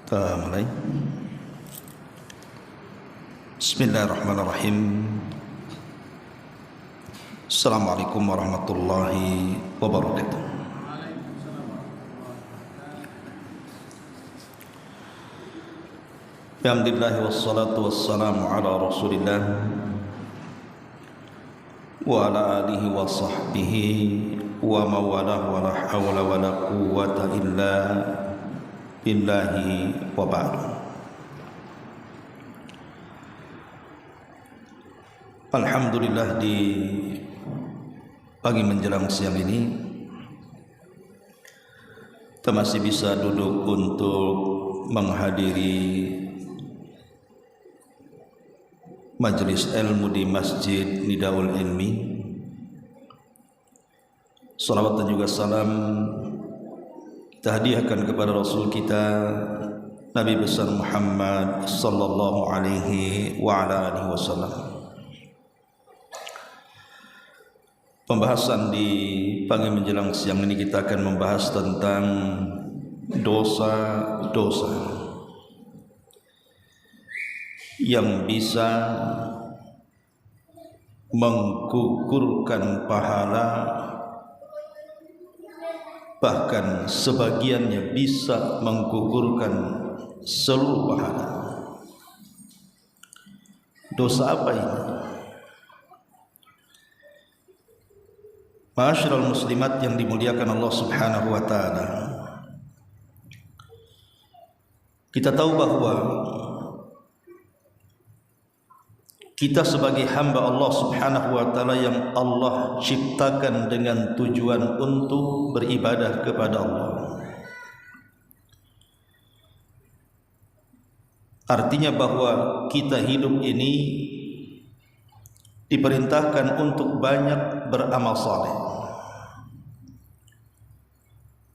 Kita mulai. Bismillahirrahmanirrahim. Assalamualaikum warahmatullahi wabarakatuh. Alhamdulillah wassalatu wassalamu ala Rasulillah wa ala alihi wa sahbihi wa mawalah wa la hawla wa la quwwata illa billahi wa ba'du. Alhamdulillah, di pagi menjelang siang ini kita masih bisa duduk untuk menghadiri majelis ilmu di Masjid Nidaul Ilmi. Salawat dan juga salam kita hadiahkan kepada Rasul kita Nabi besar Muhammad sallallahu alaihi wa ala alihi wasallam. Pembahasan di pagi menjelang siang ini kita akan membahas tentang dosa-dosa yang bisa menggugurkan pahala, bahkan sebagiannya bisa menggugurkan seluruh pahala. Dosa apa ini? Ma'asyiral muslimat yang dimuliakan Allah Subhanahu wa taala. Kita tahu bahwa kita sebagai hamba Allah Subhanahu wa taala yang Allah ciptakan dengan tujuan untuk beribadah kepada Allah. Artinya bahwa kita hidup ini diperintahkan untuk banyak beramal saleh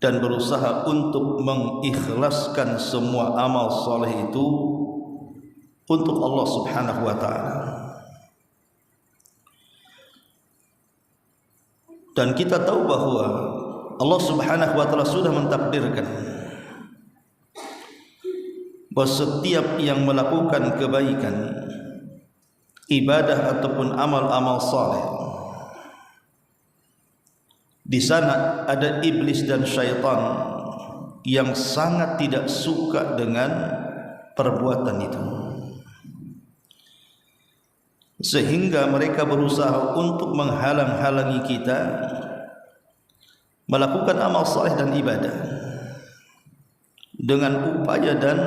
dan berusaha untuk mengikhlaskan semua amal saleh itu untuk Allah Subhanahu wa taala. Dan kita tahu bahwa Allah Subhanahu wa taala sudah mentakdirkan bahwa setiap yang melakukan kebaikan, ibadah ataupun amal-amal saleh, di sana ada iblis dan syaitan yang sangat tidak suka dengan perbuatan itu, sehingga mereka berusaha untuk menghalang-halangi kita melakukan amal saleh dan ibadah dengan upaya dan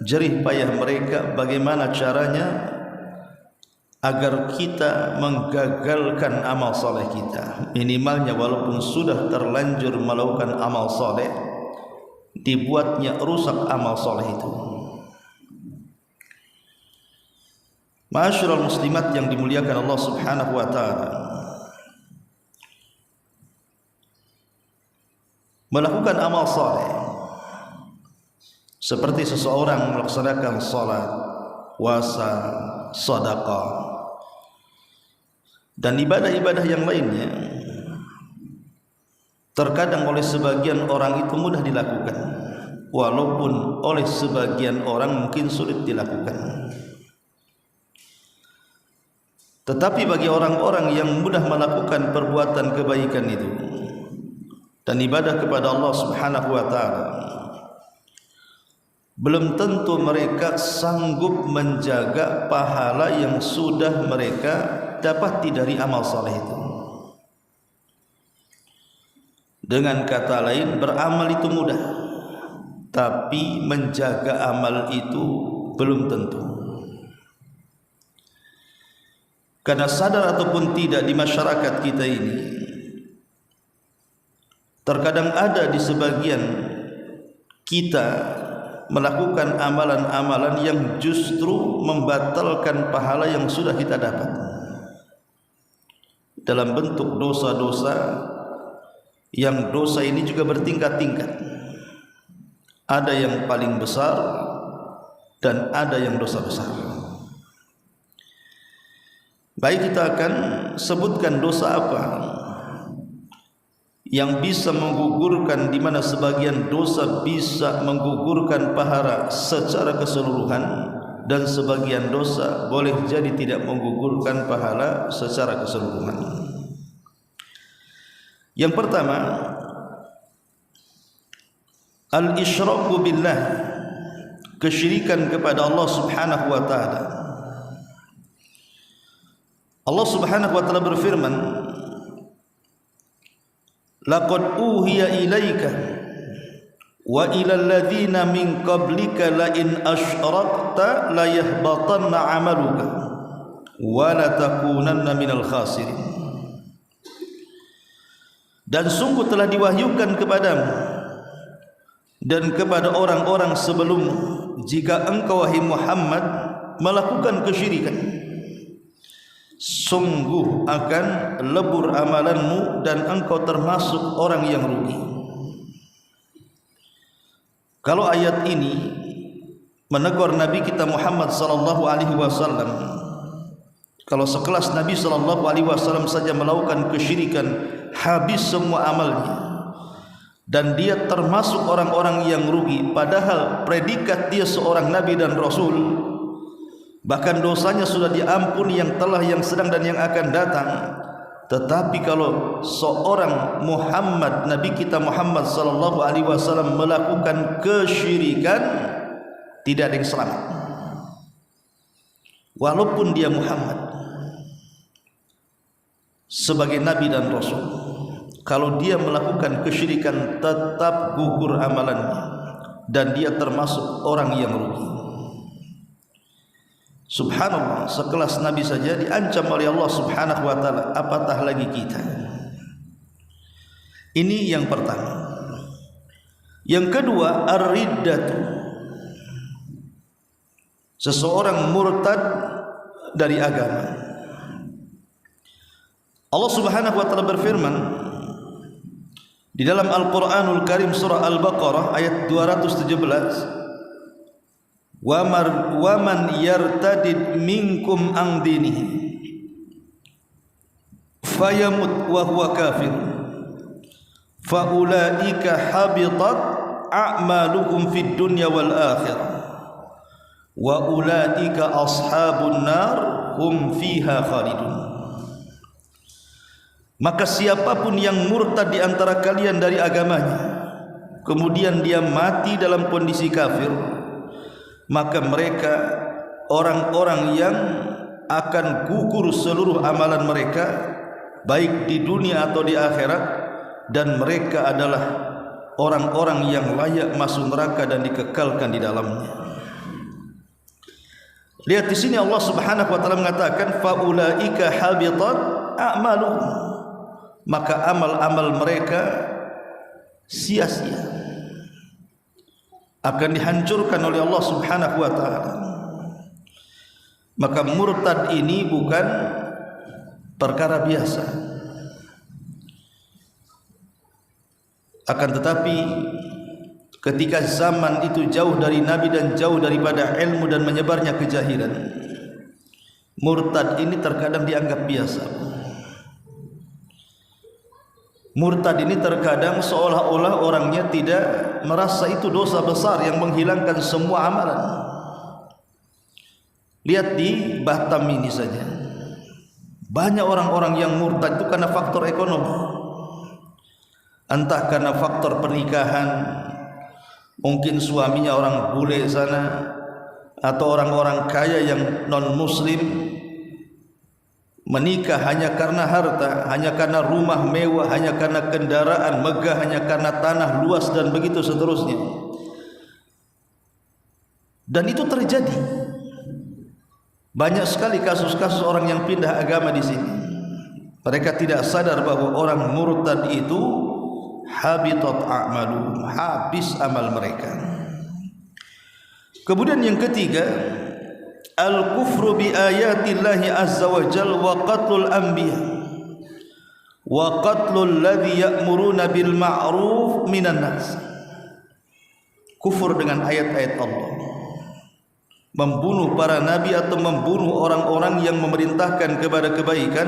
jerih payah mereka bagaimana caranya agar kita menggagalkan amal saleh kita. Minimalnya walaupun sudah terlanjur melakukan amal saleh, dibuatnya rusak amal saleh itu. Ma'asyiral muslimat yang dimuliakan Allah Subhanahu wa taala, melakukan amal saleh seperti seseorang melaksanakan salat, puasa, sedekah dan ibadah-ibadah yang lainnya, terkadang oleh sebagian orang itu mudah dilakukan, walaupun oleh sebagian orang mungkin sulit dilakukan. Tetapi bagi orang-orang yang mudah melakukan perbuatan kebaikan itu dan ibadah kepada Allah Subhanahu wa taala, belum tentu mereka sanggup menjaga pahala yang sudah mereka dapati dari amal saleh itu. Dengan kata lain, beramal itu mudah, tapi menjaga amal itu belum tentu. Karena sadar ataupun tidak di masyarakat kita ini, terkadang ada di sebagian kita melakukan amalan-amalan yang justru membatalkan pahala yang sudah kita dapat dalam bentuk dosa-dosa, yang dosa ini juga bertingkat-tingkat. Ada yang paling besar dan ada yang dosa besar. Baik, kita akan sebutkan dosa apa yang bisa menggugurkan, di mana sebagian dosa bisa menggugurkan pahala secara keseluruhan dan sebagian dosa boleh jadi tidak menggugurkan pahala secara keseluruhan. Yang pertama, al-isyraku billah, kesyirikan kepada Allah Subhanahu wa taala. Allah Subhanahu wa taala berfirman, laqad uhiya ilaika wa ilal ladzina min qablika la in asyrakta la yahbatanna 'amaluka wa la takunanna minal khasirin. Dan sungguh telah diwahyukan kepadamu dan kepada orang-orang sebelummu, jika engkau wahai Muhammad melakukan kesyirikan, sungguh akan lebur amalanmu dan engkau termasuk orang yang rugi. Kalau ayat ini menegur Nabi kita Muhammad sallallahu alaihi wasallam, kalau sekelas Nabi sallallahu alaihi wasallam saja melakukan kesyirikan, habis semua amalnya dan dia termasuk orang-orang yang rugi, padahal predikat dia seorang nabi dan rasul, bahkan dosanya sudah diampuni yang telah, yang sedang dan yang akan datang. Tetapi kalau seorang Muhammad, Nabi kita Muhammad sallallahu alaihi wasallam melakukan kesyirikan, tidak ada yang selamat, walaupun dia Muhammad sebagai nabi dan rasul. Kalau dia melakukan kesyirikan, tetap gugur amalannya dan dia termasuk orang yang rugi. Subhanallah, sekelas Nabi saja diancam oleh Allah Subhanahu wa taala, apatah lagi kita. Ini yang pertama. Yang kedua, ar-riddatu, seseorang murtad dari agama. Allah Subhanahu wa taala berfirman di dalam Al-Qur'anul Karim, surah Al-Baqarah ayat 217, wa man yartadid minkum an dinihi fayamut wa huwa kafir fa ulaika habitat a'maluhum fid dunya wal akhirah wa ulaika ashabun nar hum fiha khalidun. Maka siapapun yang murtad di antara kalian dari agamanya, kemudian dia mati dalam kondisi kafir, maka mereka orang-orang yang akan gugur seluruh amalan mereka, baik di dunia atau di akhirat, dan mereka adalah orang-orang yang layak masuk neraka dan dikekalkan di dalamnya. Lihat di sini Allah Subhanahu wa taala mengatakan faulaika habitat a'maluhum, maka amal-amal mereka sia-sia, akan dihancurkan oleh Allah Subhanahu wa taala. Maka murtad ini bukan perkara biasa. Akan tetapi ketika zaman itu jauh dari Nabi dan jauh daripada ilmu dan menyebarnya kejahilan, murtad ini terkadang dianggap biasa. Murtad ini terkadang seolah-olah orangnya tidak merasa itu dosa besar yang menghilangkan semua amalan. Lihat di Batam ini saja, banyak orang-orang yang murtad itu karena faktor ekonomi, entah karena faktor pernikahan, mungkin suaminya orang bule sana, atau orang-orang kaya yang non muslim menikah hanya karena harta, hanya karena rumah mewah, hanya karena kendaraan megah, hanya karena tanah luas, dan begitu seterusnya. Dan itu terjadi banyak sekali kasus-kasus orang yang pindah agama di sini. Mereka tidak sadar bahwa orang murtad itu habitat a'malu, habis amal mereka. Kemudian yang ketiga, al-kufru bi ayatillahi azza wa jalla wa qatlul anbiya wa qatlul ladzi ya'muruna bil ma'ruf minan nas. Kufur dengan ayat-ayat Allah, membunuh para nabi atau membunuh orang-orang yang memerintahkan kepada kebaikan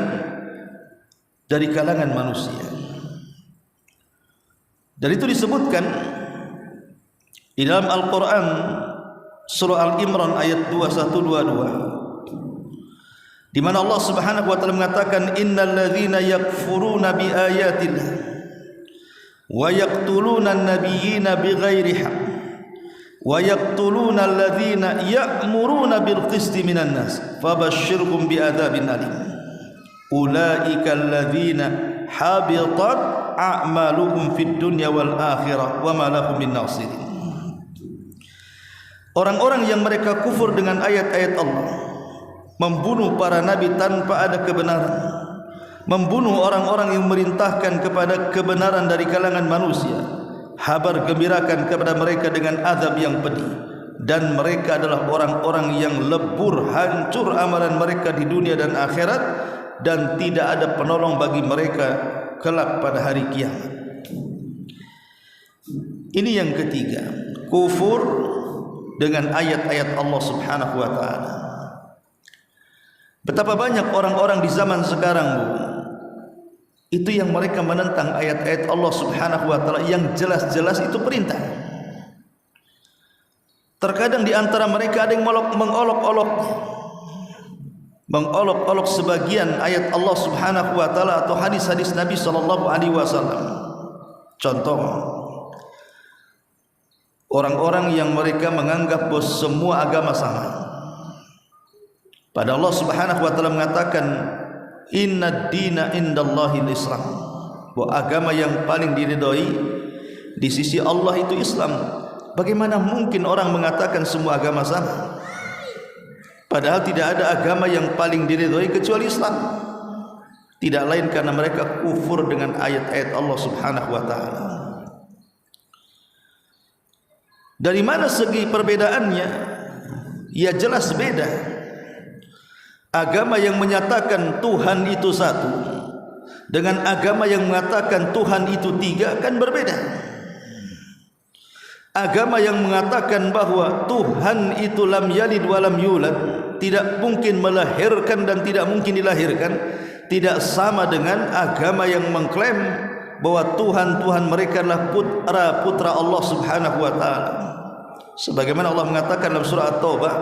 dari kalangan manusia. Dan itu disebutkan di dalam Al-Quran surah Al-Imran ayat 2122, di mana Allah Subhanahu wa taala mengatakan innal ladzina yakfuruna bi ayatillah wa yaqtuluna an-nabiyyina bighairi haqq wa yaqtuluna alladzina ya'muruna bil qisti minan nas fabashshirhum bi'adzabin alim ulaika alladzina habitat a'maluhum fid dunya wal akhirah wa ma lahum min nasirin. Orang-orang yang mereka kufur dengan ayat-ayat Allah, membunuh para nabi tanpa ada kebenaran, membunuh orang-orang yang merintahkan kepada kebenaran dari kalangan manusia, habar gembirakan kepada mereka dengan azab yang pedih, dan mereka adalah orang-orang yang lebur, hancur amalan mereka di dunia dan akhirat, dan tidak ada penolong bagi mereka kelak pada hari kiamat. Ini yang ketiga, kufur dengan ayat-ayat Allah Subhanahu wa taala. Betapa banyak orang-orang di zaman sekarang itu yang mereka menentang ayat-ayat Allah Subhanahu wa taala yang jelas-jelas itu perintah. Terkadang di antara mereka ada yang mengolok-olok sebagian ayat Allah Subhanahu wa taala atau hadis-hadis Nabi sallallahu alaihi wasallam. Contoh, orang-orang yang mereka menganggap bahwa semua agama sama. Padahal Allah Subhanahu wa taala mengatakan innad dina indallahil Islam, bahwa agama yang paling diridhoi di sisi Allah itu Islam. Bagaimana mungkin orang mengatakan semua agama sama? Padahal tidak ada agama yang paling diridhoi kecuali Islam. Tidak lain karena mereka kufur dengan ayat-ayat Allah Subhanahu wa taala. Dari mana segi perbedaannya? Ya jelas beda. Agama yang menyatakan Tuhan itu satu dengan agama yang mengatakan Tuhan itu tiga kan berbeda. Agama yang mengatakan bahwa Tuhan itu lam yalid wa lam yulad, tidak mungkin melahirkan dan tidak mungkin dilahirkan, tidak sama dengan agama yang mengklaim bahwa Tuhan mereka adalah putra Allah Subhanahu wa taala. Sebagaimana Allah mengatakan dalam surah At-Taubah,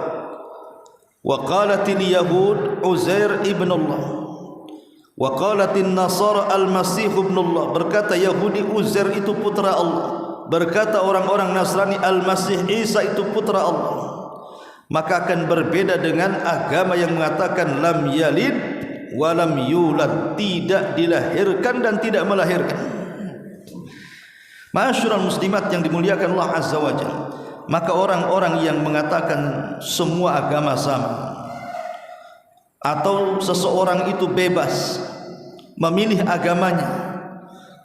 wa qalatil yahud Uzair ibn Allah wa qalatin nasara al-masih ibn Allah. Berkata Yahudi Uzair itu putra Allah, berkata orang-orang Nasrani al-Masih Isa itu putra Allah. Maka akan berbeda dengan agama yang mengatakan lam yalid wa lam yulad, tidak dilahirkan dan tidak melahirkan. Ma'asyiral muslimat yang dimuliakan Allah Azza wa Jalla, maka orang-orang yang mengatakan semua agama sama atau seseorang itu bebas memilih agamanya,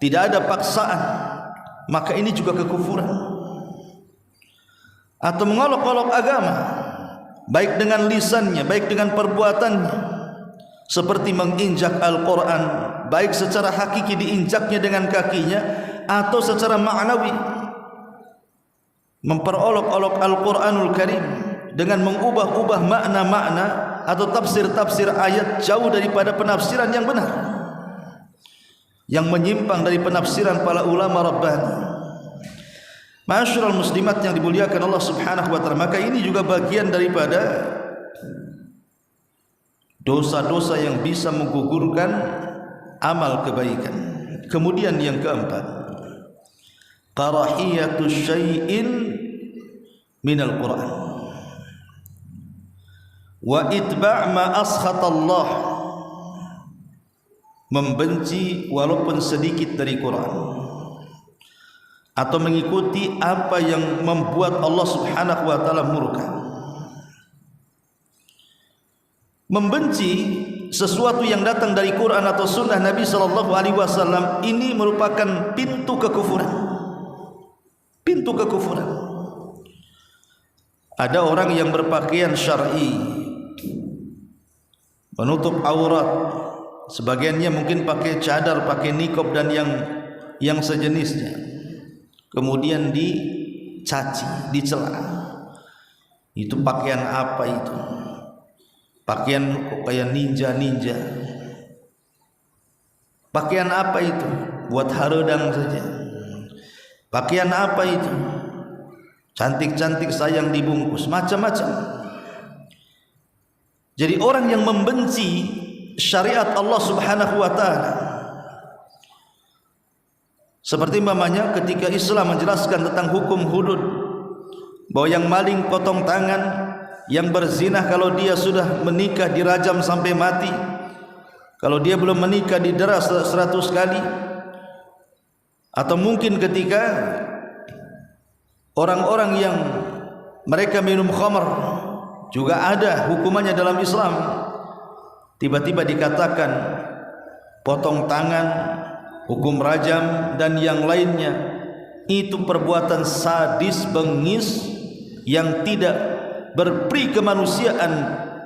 tidak ada paksaan, maka ini juga kekufuran. Atau mengolok-olok agama baik dengan lisannya, baik dengan perbuatannya, seperti menginjak Al-Quran, baik secara hakiki diinjaknya dengan kakinya atau secara ma'nawi memperolok-olok Al-Quranul Karim dengan mengubah-ubah makna-makna atau tafsir-tafsir ayat jauh daripada penafsiran yang benar, yang menyimpang dari penafsiran para ulama Rabbani. Ma'asyiral muslimat yang dimuliakan Allah Subhanahu wa taala, maka ini juga bagian daripada dosa-dosa yang bisa menggugurkan amal kebaikan. Kemudian yang keempat, karahiyatu syai'in minal Quran wa itba' ma askhatallah, membenci walaupun sedikit dari Quran atau mengikuti apa yang membuat Allah Subhanahu wa taala murka. Membenci sesuatu yang datang dari Quran atau sunnah Nabi sallallahu alaihi wasallam ini merupakan pintu kekufuran. Pintu kekufuran. Ada orang yang berpakaian syar'i, menutup aurat, sebagiannya mungkin pakai cadar, pakai niqab dan yang sejenisnya. Kemudian dicaci, dicela. Itu pakaian apa itu? Pakaian kayak ninja. Pakaian apa itu? Buat harodang saja. Pakaian apa itu? Cantik-cantik sayang dibungkus, macam-macam. Jadi orang yang membenci syariat Allah Subhanahu wa taala, seperti umpamanya ketika Islam menjelaskan tentang hukum hudud, bahwa yang maling potong tangan, yang berzina kalau dia sudah menikah dirajam sampai mati, kalau dia belum menikah didera 100 kali. Atau mungkin ketika orang-orang yang mereka minum khamar, juga ada hukumannya dalam Islam. Tiba-tiba dikatakan potong tangan, hukum rajam dan yang lainnya. Itu perbuatan sadis, bengis yang tidak berperi kemanusiaan,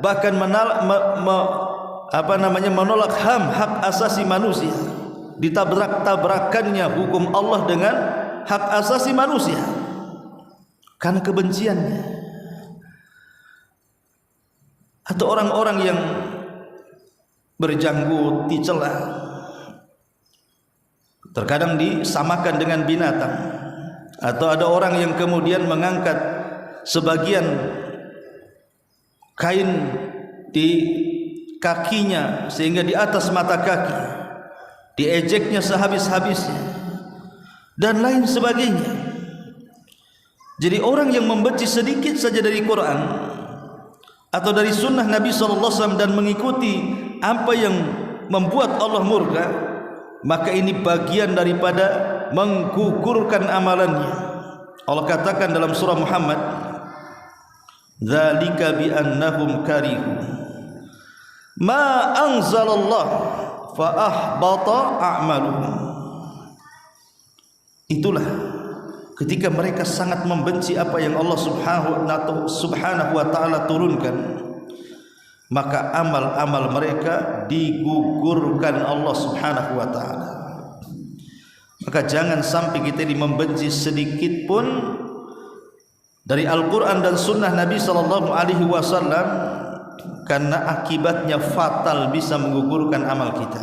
bahkan menolak HAM, hak asasi manusia. Ditabrak-tabrakannya hukum Allah dengan hak asasi manusia karena kebenciannya. Atau orang-orang yang berjanggut dicela, terkadang disamakan dengan binatang. Atau ada orang yang kemudian mengangkat sebagian kain di kakinya sehingga di atas mata kaki, diejeknya sehabis-habisnya dan lain sebagainya. Jadi orang yang membenci sedikit saja dari Quran atau dari sunnah Nabi SAW dan mengikuti apa yang membuat Allah murka, maka ini bagian daripada menggugurkan amalannya. Allah katakan dalam surah Muhammad, dzalika bi annahum karihu ma anzalallah fa ahbata a'maluhum. Itulah ketika mereka sangat membenci apa yang Allah Subhanahu wa taala turunkan, maka amal-amal mereka digugurkan Allah Subhanahu wa taala. Maka jangan sampai kita membenci sedikit pun dari Al-Quran dan Sunnah Nabi sallallahu alaihi wasallam, karena akibatnya fatal, bisa menggugurkan amal kita.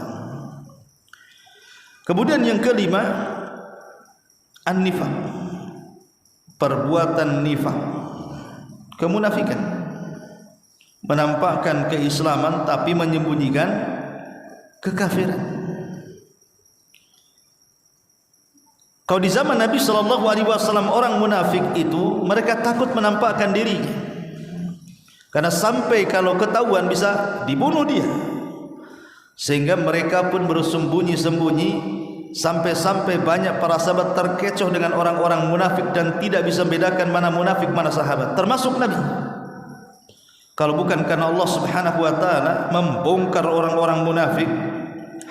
Kemudian yang kelima, an-nifaq, perbuatan nifaq, kemunafikan, menampakkan keislaman tapi menyembunyikan kekafiran. Kalau di zaman Nabi SAW, orang munafik itu mereka takut menampakkan dirinya, karena sampai kalau ketahuan bisa dibunuh dia. Sehingga mereka pun bersembunyi-sembunyi, sampai-sampai banyak para sahabat terkecoh dengan orang-orang munafik dan tidak bisa membedakan mana munafik mana sahabat, termasuk Nabi. Kalau bukan karena Allah Subhanahu wa taala membongkar orang-orang munafik,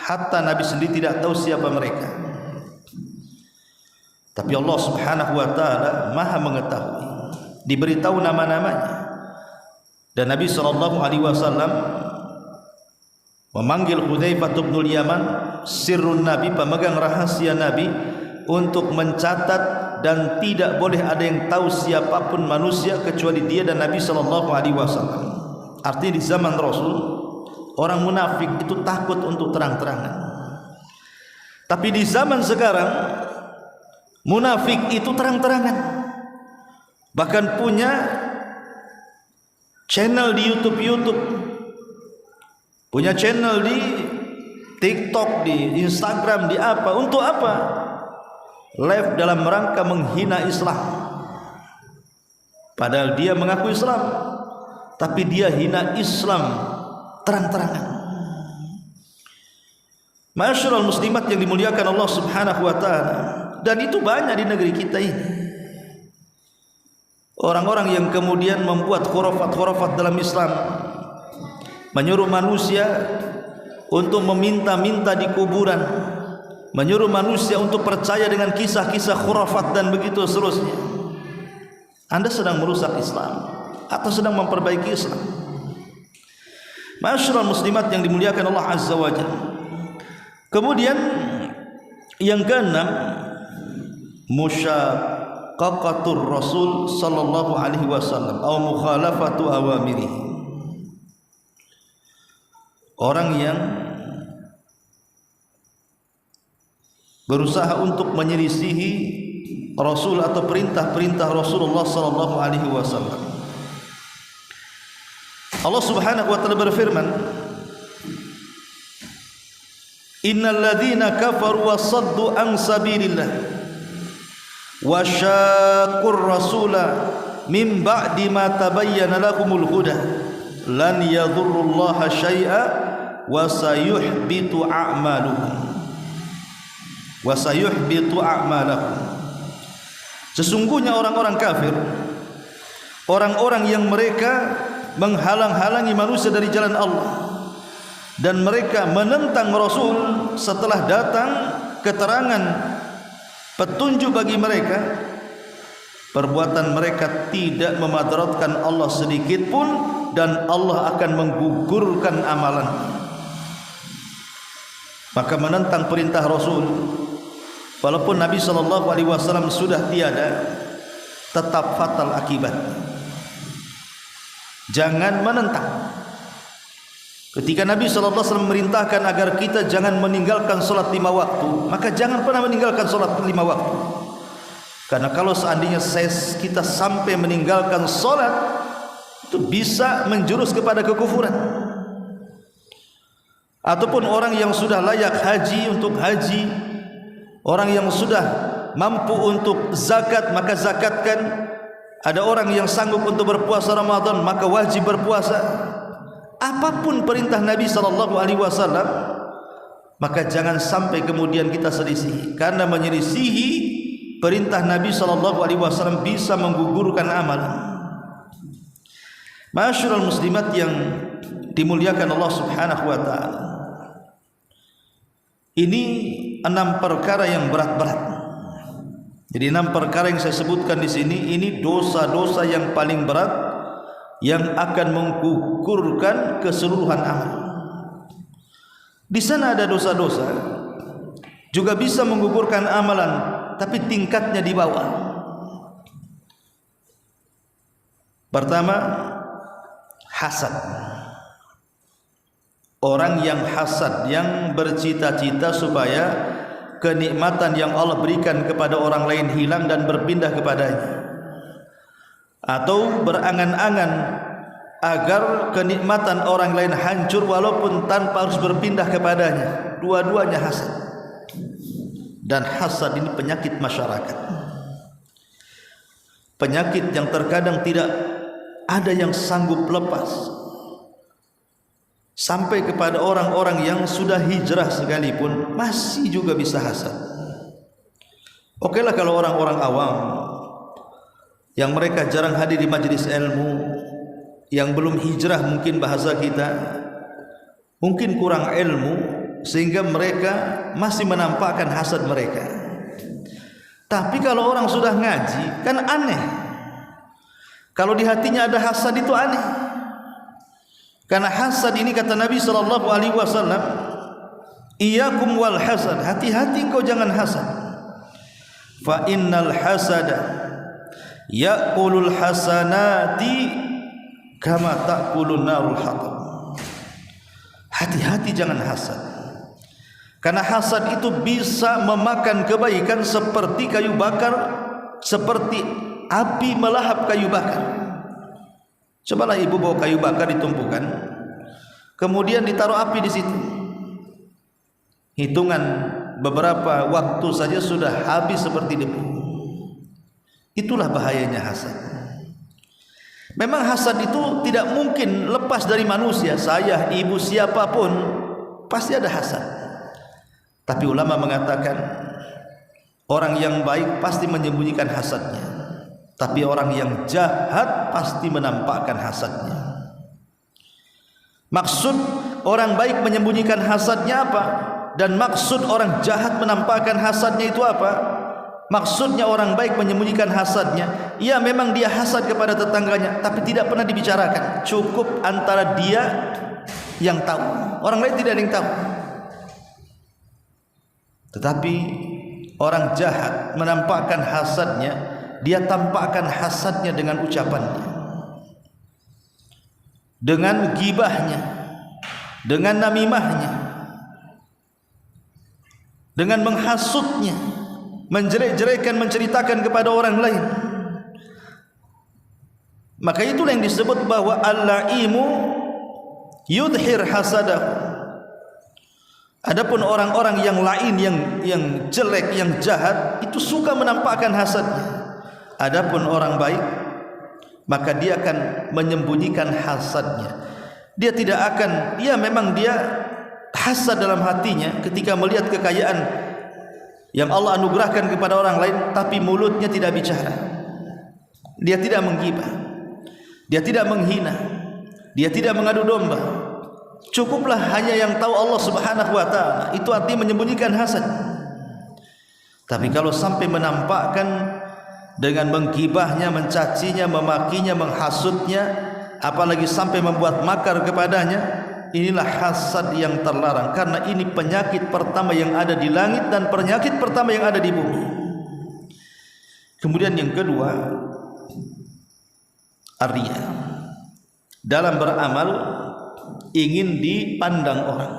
hatta Nabi sendiri tidak tahu siapa mereka. Tapi Allah Subhanahu wa taala Maha mengetahui, diberitahu nama-namanya. Dan Nabi sallallahu alaihi wasallam memanggil Hudzaifah bin Yaman, sirrun Nabi, pemegang rahasia Nabi, untuk mencatat, dan tidak boleh ada yang tahu siapapun manusia kecuali dia dan Nabi sallallahu alaihi wasallam. Artinya di zaman Rasul orang munafik itu takut untuk terang-terangan. Tapi di zaman sekarang munafik itu terang-terangan, bahkan punya channel di YouTube, punya channel di TikTok, di Instagram, di apa. Untuk apa? Live dalam rangka menghina Islam. Padahal dia mengaku Islam, tapi dia hina Islam terang-terangan. Ma'asyiral muslimat yang dimuliakan Allah Subhanahu wa taala. Dan itu banyak di negeri kita ini. Orang-orang yang kemudian membuat khurafat-khurafat dalam Islam, menyuruh manusia untuk meminta-minta di kuburan, menyuruh manusia untuk percaya dengan kisah-kisah khurafat dan begitu seterusnya. Anda sedang merusak Islam atau sedang memperbaiki Islam? Ma'asyiral muslimat yang dimuliakan Allah Azza wa Jalla. Kemudian yang keenam, musyaqqaqatur Rasul sallallahu alaihi wasallam atau mukhalafatu awamirihi. Orang yang berusaha untuk menyelisihi Rasul atau perintah-perintah Rasulullah sallallahu alaihi wasallam. Allah Subhanahu wa taala berfirman, Innal ladzina kafaru wa saddu an sabilillah wa syaqqur rasula min ba'di ma tabayyana lahumul huda lan yadhurrullaha syai'a wa sayuhbitu a'malahum. Sesungguhnya orang-orang kafir, orang-orang yang mereka menghalang-halangi manusia dari jalan Allah dan mereka menentang Rasul setelah datang keterangan petunjuk bagi mereka, perbuatan mereka tidak memadaratkan Allah sedikit pun dan Allah akan menggugurkan amalan. Maka menentang perintah Rasul walaupun Nabi SAW sudah tiada, tetap fatal akibat. Jangan menentang. Ketika Nabi SAW memerintahkan agar kita jangan meninggalkan solat 5 waktu, maka jangan pernah meninggalkan solat 5 waktu. Karena kalau seandainya kita sampai meninggalkan solat, itu bisa menjurus kepada kekufuran. Ataupun orang yang sudah layak haji untuk haji, orang yang sudah mampu untuk zakat maka zakatkan. Ada orang yang sanggup untuk berpuasa Ramadan maka wajib berpuasa. Apapun perintah Nabi SAW, maka jangan sampai kemudian kita selisih, karena menyelisihi perintah Nabi SAW bisa menggugurkan amalan. Ma'asyiral muslimat yang dimuliakan Allah Subhanahu wa taala, ini 6 perkara yang berat-berat. Jadi 6 perkara yang saya sebutkan di sini, ini dosa-dosa yang paling berat yang akan menggugurkan keseluruhan amal. Di sana ada dosa-dosa juga bisa menggugurkan amalan, tapi tingkatnya di bawah. Pertama, hasad. Orang yang hasad, yang bercita-cita supaya kenikmatan yang Allah berikan kepada orang lain hilang dan berpindah kepadanya, atau berangan-angan agar kenikmatan orang lain hancur walaupun tanpa harus berpindah kepadanya. Dua-duanya hasad. Dan hasad ini penyakit masyarakat, penyakit yang terkadang tidak ada yang sanggup lepas, sampai kepada orang-orang yang sudah hijrah sekalipun masih juga bisa hasad. Oke lah kalau orang-orang awam yang mereka jarang hadir di majelis ilmu, yang belum hijrah, mungkin bahasa kita mungkin kurang ilmu sehingga mereka masih menampakkan hasad mereka. Tapi kalau orang sudah ngaji kan aneh, kalau di hatinya ada hasad itu aneh. Karena hasad ini kata Nabi SAW, iyyakum wal hasad, hati-hati kau jangan hasad. Fa innal hasada ya'kulul hasanati kama ta'kulun narul hatab. Hati-hati jangan hasad, karena hasad itu bisa memakan kebaikan seperti kayu bakar, seperti api melahap kayu bakar. Cobalah ibu bawa kayu bakar ditumpukan, kemudian ditaruh api di situ. Hitungan beberapa waktu saja sudah habis seperti debu. Itulah bahayanya hasad. Memang hasad itu tidak mungkin lepas dari manusia. Saya, ibu, siapapun pasti ada hasad. Tapi ulama mengatakan orang yang baik pasti menyembunyikan hasadnya, tapi orang yang jahat pasti menampakkan hasadnya. Maksud orang baik menyembunyikan hasadnya apa? Dan maksud orang jahat menampakkan hasadnya itu apa? Maksudnya orang baik menyembunyikan hasadnya, ya memang dia hasad kepada tetangganya, tapi tidak pernah dibicarakan. Cukup antara dia yang tahu, orang lain tidak ada yang tahu. Tetapi orang jahat menampakkan hasadnya, dia tampakkan hasadnya dengan ucapannya, dengan gibahnya, dengan namimahnya, dengan menghasutnya. menjelek-jelekan, menceritakan kepada orang lain. Maka itulah yang disebut bahwa al-la'imu yudhir hasadahu. Adapun orang-orang yang lain, yang jelek, yang jahat, itu suka menampakkan hasadnya. Adapun orang baik, maka dia akan menyembunyikan hasadnya. Dia tidak akan, memang dia hasad dalam hatinya ketika melihat kekayaan yang Allah anugerahkan kepada orang lain, tapi mulutnya tidak bicara. Dia tidak menggibah, dia tidak menghina, dia tidak mengadu domba. Cukuplah hanya yang tahu Allah Subhanahu wa ta'ala. Itu artinya menyembunyikan hasad. Tapi kalau sampai menampakkan dengan menggibahnya, mencacinya, memakinya, menghasutnya, apalagi sampai membuat makar kepadanya, inilah hasad yang terlarang. Karena ini penyakit pertama yang ada di langit dan penyakit pertama yang ada di bumi. Kemudian yang kedua, ar-riya. Dalam beramal ingin dipandang orang,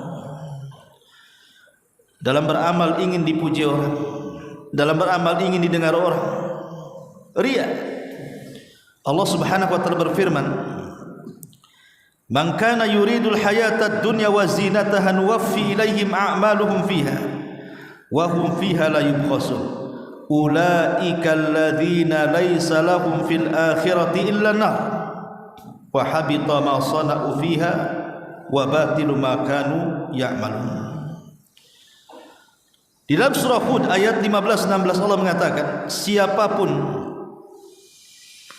dalam beramal ingin dipuji orang, dalam beramal ingin didengar orang. Riya. Allah Subhanahu wa ta'ala berfirman, "Man kana yuridul hayatad dunya wa zinataha nuwaffi ilaihim a'maluhum fiha wa hum fiha la yubkhasun. Ulaika alladzina laysa lahum fil akhirati illa nar wa habita ma sana'u fiha wa batilu ma kanu ya'malun." Di dalam surah Hud ayat 15-16 Allah mengatakan, siapapun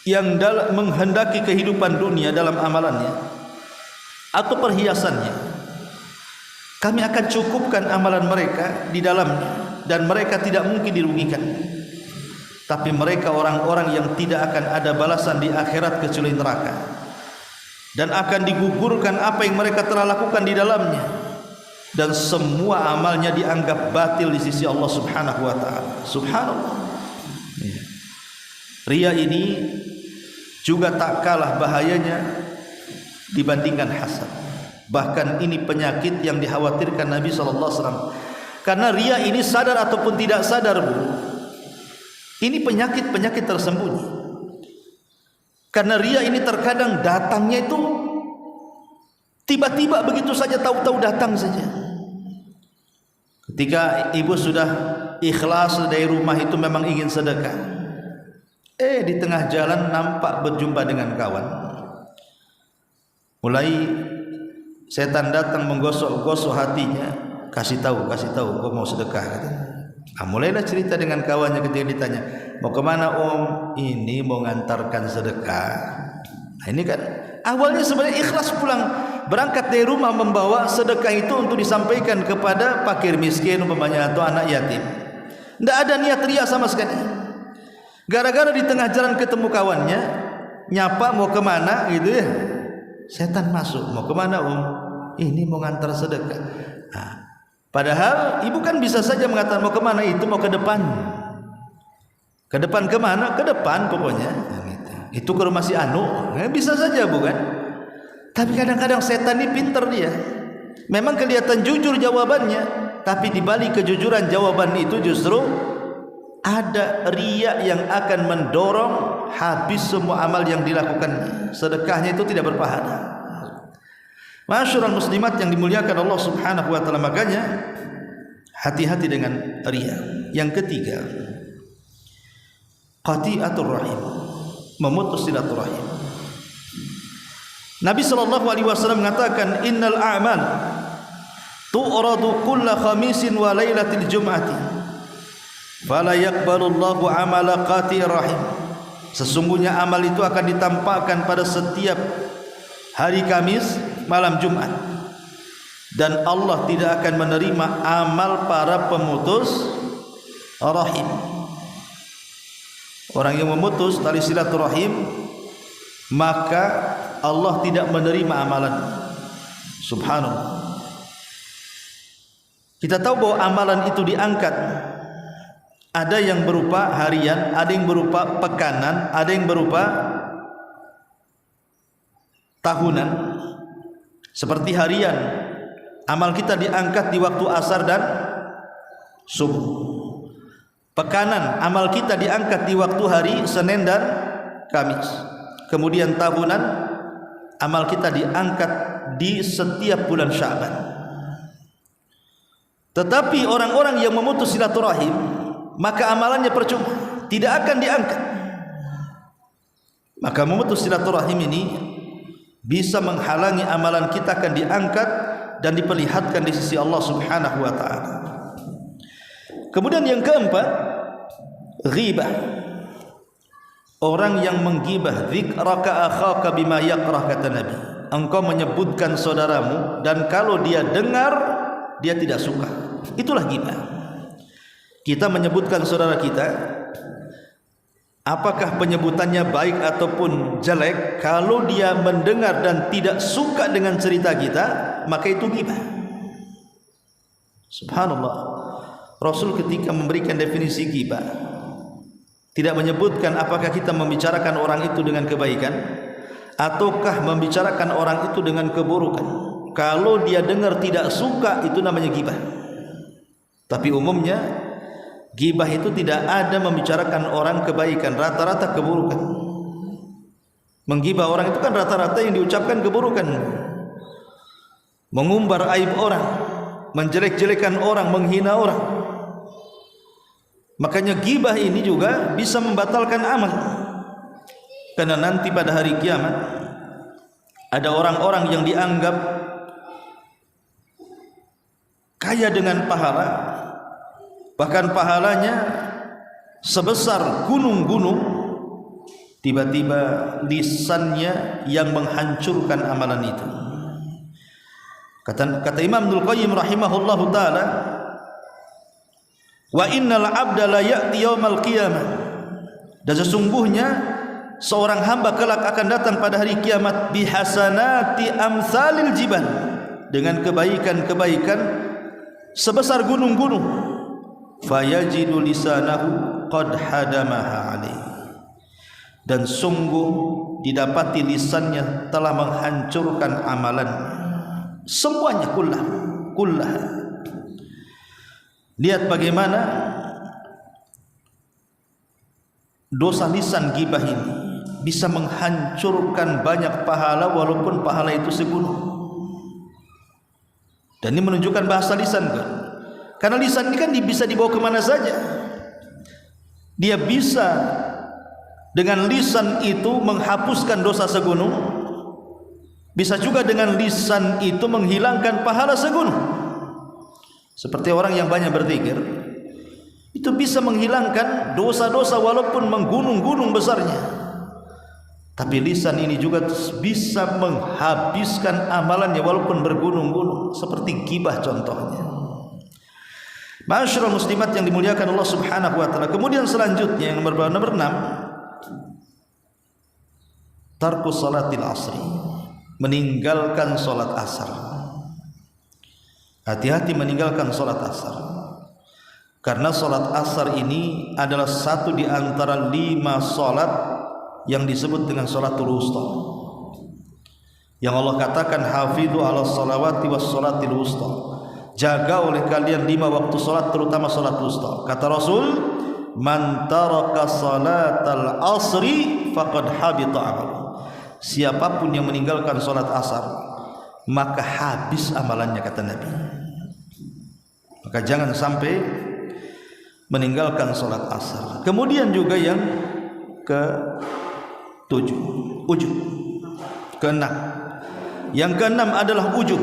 yang menghendaki kehidupan dunia dalam amalannya atau perhiasannya, kami akan cukupkan amalan mereka di dalamnya dan mereka tidak mungkin dirugikan. Tapi mereka orang-orang yang tidak akan ada balasan di akhirat kecuali neraka, dan akan digugurkan apa yang mereka telah lakukan di dalamnya, dan semua amalnya dianggap batil di sisi Allah Subhanahu wa ta'ala. Subhanallah. Riya ini juga tak kalah bahayanya dibandingkan hasad. Bahkan ini penyakit yang dikhawatirkan Nabi SAW. Karena riya ini sadar ataupun tidak sadar, Bu, ini penyakit-penyakit tersembunyi. Karena riya ini terkadang datangnya itu tiba-tiba, begitu saja, tahu-tahu datang saja. Ketika ibu sudah ikhlas dari rumah itu memang ingin sedekah, di tengah jalan nampak berjumpa dengan kawan. Mulai setan datang menggosok-gosok hatinya, kasih tahu, kau mau sedekah, katanya. Mulailah cerita dengan kawannya. Ketika ditanya, mau kemana om? Ini mau ngantarkan sedekah. Nah, ini kan awalnya sebenarnya ikhlas pulang, berangkat dari rumah membawa sedekah itu untuk disampaikan kepada fakir miskin umpamanya atau anak yatim. Tidak ada niat riya sama sekali. Gara-gara di tengah jalan ketemu kawannya, nyapa mau kemana gitu ya, setan masuk. Mau kemana om? Ini mau ngantar sedekah. Nah, padahal ibu kan bisa saja mengatakan mau kemana, itu mau ke depan. Ke depan kemana? Ke depan pokoknya. Itu ke rumah si Anu. Bisa saja bukan? Tapi kadang-kadang setan ini pinter dia. Memang kelihatan jujur jawabannya, tapi di balik kejujuran jawaban itu justru ada riya yang akan mendorong habis semua amal yang dilakukannya. Sedekahnya itu tidak berpahala. Masyarul muslimat yang dimuliakan Allah Subhanahu wa ta'ala, makanya hati-hati dengan riya. Yang ketiga, qati'atur rahim, memutus silaturahim. Nabi SAW mengatakan, innal a'mal tu'radu kulla khamisin wa laylatil jum'ati fala yaqbalullahu amala qati'ir rahim. Sesungguhnya amal itu akan ditampakkan pada setiap hari Kamis, malam Jumat, dan Allah tidak akan menerima amal para pemutus rahim. Orang yang memutus tali silaturahim, maka Allah tidak menerima amalan. Subhanallah. Kita tahu bahwa amalan itu diangkat. Ada yang berupa harian, ada yang berupa pekanan, ada yang berupa tahunan. Seperti harian, amal kita diangkat di waktu asar dan subuh. pekanan amal kita diangkat di waktu hari Senin dan Kamis. Kemudian tahunan amal kita diangkat di setiap bulan Sya'ban. Tetapi orang-orang yang memutus silaturahim, maka amalannya percuma, tidak akan diangkat. Maka memutus silaturahim ini bisa menghalangi amalan kita akan diangkat dan diperlihatkan di sisi Allah Subhanahu wa taala. Kemudian yang keempat, ghibah. Orang yang menggibah, dzikraka akhaka bima yakrah, kata Nabi. Engkau menyebutkan saudaramu dan kalau dia dengar dia tidak suka. Itulah ghibah. Kita menyebutkan saudara kita, apakah penyebutannya baik ataupun jelek, kalau dia mendengar dan tidak suka dengan cerita kita, maka itu ghibah. Subhanallah. Rasul ketika memberikan definisi ghibah tidak menyebutkan apakah kita membicarakan orang itu dengan kebaikan ataukah membicarakan orang itu dengan keburukan. Kalau dia dengar tidak suka, itu namanya ghibah. Tapi umumnya ghibah itu tidak ada membicarakan orang kebaikan, rata-rata keburukan. Menggibah orang itu kan rata-rata yang diucapkan keburukan, mengumbar aib orang, menjelek-jelekan orang, menghina orang. Makanya ghibah ini juga bisa membatalkan amal. Karena nanti pada hari kiamat ada orang-orang yang dianggap kaya dengan pahala, bahkan pahalanya sebesar gunung-gunung, tiba-tiba lisannya yang menghancurkan amalan itu. Kata Imam Ibnul Qayyim rahimahullahu taala, wa innal abda la ya'ti yaumal qiyamah, dan sesungguhnya seorang hamba kelak akan datang pada hari kiamat bihasanati amsalil jibal, dengan kebaikan-kebaikan sebesar gunung-gunung, fayajidu lisanahu qad hadamaha alaih, dan sungguh didapati lisannya telah menghancurkan amalan semuanya, kullah. Lihat bagaimana dosa lisan ghibah ini bisa menghancurkan banyak pahala walaupun pahala itu segunung. Dan ini menunjukkan bahasa lisan kan? Karena lisan ini kan bisa dibawa kemana saja. Dia bisa dengan lisan itu menghapuskan dosa segunung, bisa juga dengan lisan itu menghilangkan pahala segunung. Seperti orang yang banyak berzikir, itu bisa menghilangkan dosa-dosa walaupun menggunung-gunung besarnya. Tapi lisan ini juga bisa menghabiskan amalannya walaupun bergunung-gunung, seperti ghibah contohnya. Ma'asyiral muslimat yang dimuliakan Allah Subhanahu wa taala. Kemudian selanjutnya yang nomor 6, tarkus salatil asri, meninggalkan salat asar. Hati-hati meninggalkan salat asar, karena salat asar ini adalah satu di antara 5 salat yang disebut dengan salatul wusta, yang Allah katakan hafidhu ala salawati was salatil wusta, jaga oleh kalian 5 waktu salat, terutama salat wusta. Kata Rasul, man taraka salatal asri faqad habita amaluhu, siapapun yang meninggalkan salat asar maka habis amalannya, kata Nabi. Maka jangan sampai meninggalkan salat asar. Kemudian juga yang ke-7, ujub. Ke-6. Yang ke-6 adalah ujub.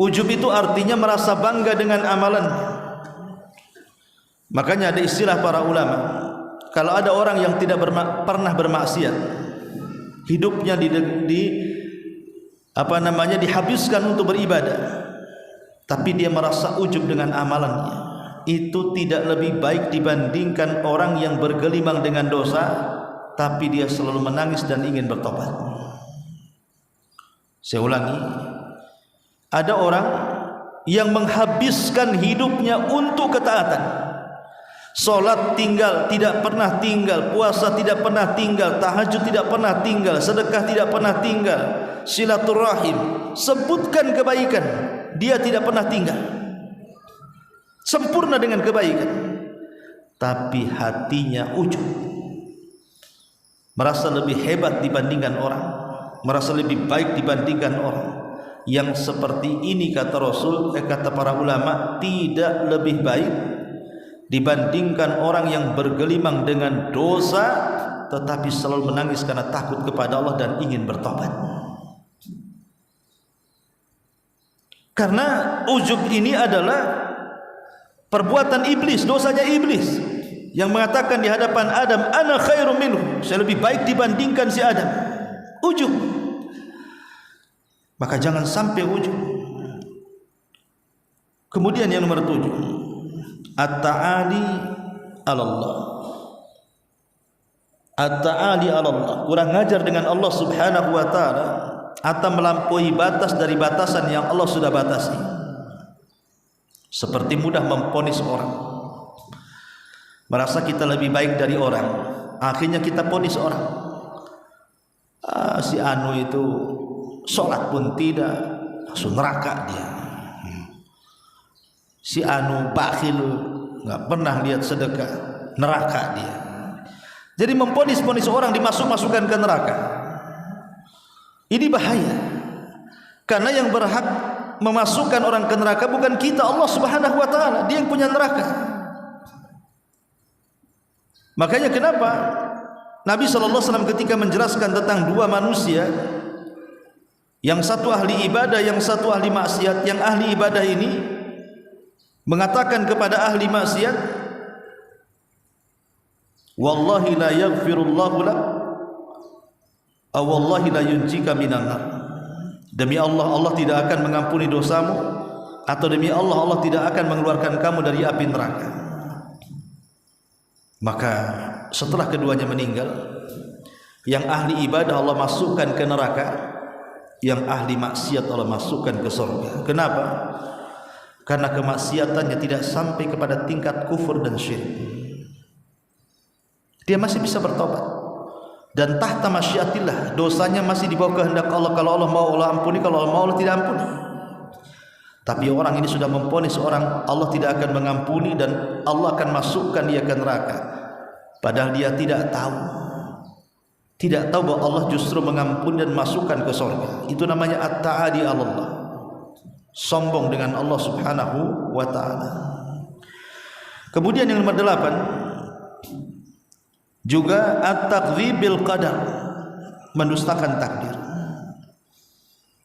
Ujub itu artinya merasa bangga dengan amalan. Makanya ada istilah para ulama, kalau ada orang yang tidak pernah bermaksiat, hidupnya dihabiskan untuk beribadah, tapi dia merasa ujub dengan amalannya, itu tidak lebih baik dibandingkan orang yang bergelimang dengan dosa tapi dia selalu menangis dan ingin bertobat. Saya ulangi, ada orang yang menghabiskan hidupnya untuk ketaatan. Salat tinggal, tidak pernah tinggal. Puasa tidak pernah tinggal. Tahajud tidak pernah tinggal. Sedekah tidak pernah tinggal. Silaturahim, sebutkan kebaikan, dia tidak pernah tinggal. Sempurna dengan kebaikan. tapi hatinya ujub, merasa lebih hebat dibandingkan orang, merasa lebih baik dibandingkan orang. Yang seperti ini kata Rasul, kata para ulama, tidak lebih baik dibandingkan orang yang bergelimang dengan dosa tetapi selalu menangis karena takut kepada Allah dan ingin bertobat. Karena ujub ini adalah perbuatan iblis, dosanya iblis yang mengatakan di hadapan Adam, ana khairum minhu, saya lebih baik dibandingkan si Adam. Ujub. Maka jangan sampai ujub. Kemudian yang nomor 7, at-ta'ali 'ala Allah. At-ta'ali 'ala Allah, kurang ajar dengan Allah Subhanahu wa taala atau melampaui batas dari batasan yang Allah sudah batasi. Seperti mudah memponis orang, merasa kita lebih baik dari orang, akhirnya kita ponis orang. Si anu itu sholat pun tidak, langsung neraka dia. Si anu bakhil, nggak pernah lihat sedekah, neraka dia. Jadi memponis-ponis orang, dimasukkan ke neraka. Ini bahaya, karena yang berhak memasukkan orang ke neraka bukan kita, Allah Subhanahu wa taala, dia yang punya neraka. Makanya kenapa Nabi sallallahu alaihi wasallam ketika menjelaskan tentang dua manusia, yang satu ahli ibadah, yang satu ahli maksiat, yang ahli ibadah ini mengatakan kepada ahli maksiat, wallahi la yaghfirullahu lak aw wallahi la yunjika minan nar. Demi Allah, Allah tidak akan mengampuni dosamu, atau demi Allah, Allah tidak akan mengeluarkan kamu dari api neraka. Maka setelah keduanya meninggal, yang ahli ibadah Allah masukkan ke neraka, yang ahli maksiat Allah masukkan ke surga. Kenapa? Karena kemaksiatannya tidak sampai kepada tingkat kufur dan syirik. Dia masih bisa bertobat, dan tahta masyiatillah, dosanya masih di bawah kehendak Allah. Kalau Allah mau, Allah ampuni, kalau Allah mau, Allah tidak ampuni. Tapi orang ini sudah memponis orang, Allah tidak akan mengampuni dan Allah akan masukkan dia ke neraka, padahal dia tidak tahu bahwa Allah justru mengampuni dan masukkan ke surga. Itu namanya at-ta'adi 'ala Allah, sombong dengan Allah Subhanahu wa taala. Kemudian yang nomor 8 juga at-takdzibil qadar, mendustakan takdir.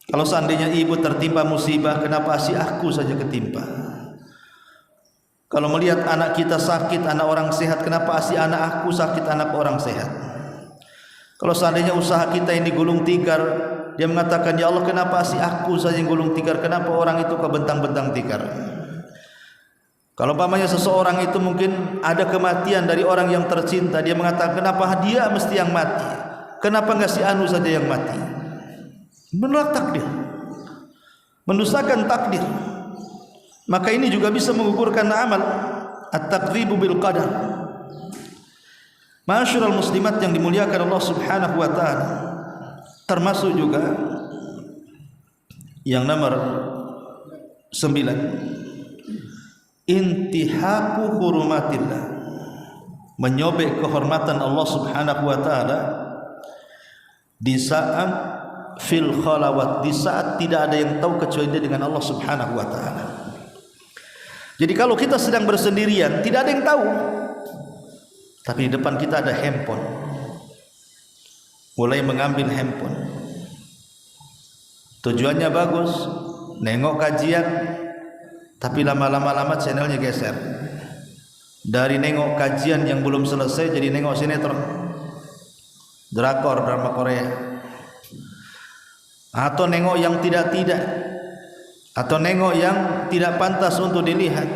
Kalau seandainya ibu tertimpa musibah, kenapa si aku saja ketimpa? Kalau melihat anak kita sakit, anak orang sehat, kenapa si anak aku sakit, anak orang sehat? Kalau seandainya usaha kita ini gulung tikar, dia mengatakan, ya Allah, kenapa si aku saja yang gulung tikar, kenapa orang itu kebentang-bentang tikar? Kalau umpamanya seseorang itu mungkin ada kematian dari orang yang tercinta, dia mengatakan, kenapa dia mesti yang mati, kenapa enggak si anu saja yang mati? Menolak takdir, mendustakan takdir. Maka ini juga bisa menggugurkan amal, at-takdzibu bil qadar. Ma'asyiral muslimat yang dimuliakan Allah Subhanahu wa taala, termasuk juga yang nomor 9, intihaku hurumatillah, menyobek kehormatan Allah Subhanahu wa taala di saat fil khalawat, di saat tidak ada yang tahu kecuali dia dengan Allah Subhanahu wa taala. Jadi kalau kita sedang bersendirian, tidak ada yang tahu, tapi di depan kita ada handphone, mulai mengambil handphone, tujuannya bagus, nengok kajian, tapi lama-lama channelnya geser. Dari nengok kajian yang belum selesai jadi nengok sinetron, drakor, drama Korea, atau nengok yang tidak-tidak, atau nengok yang tidak pantas untuk dilihat,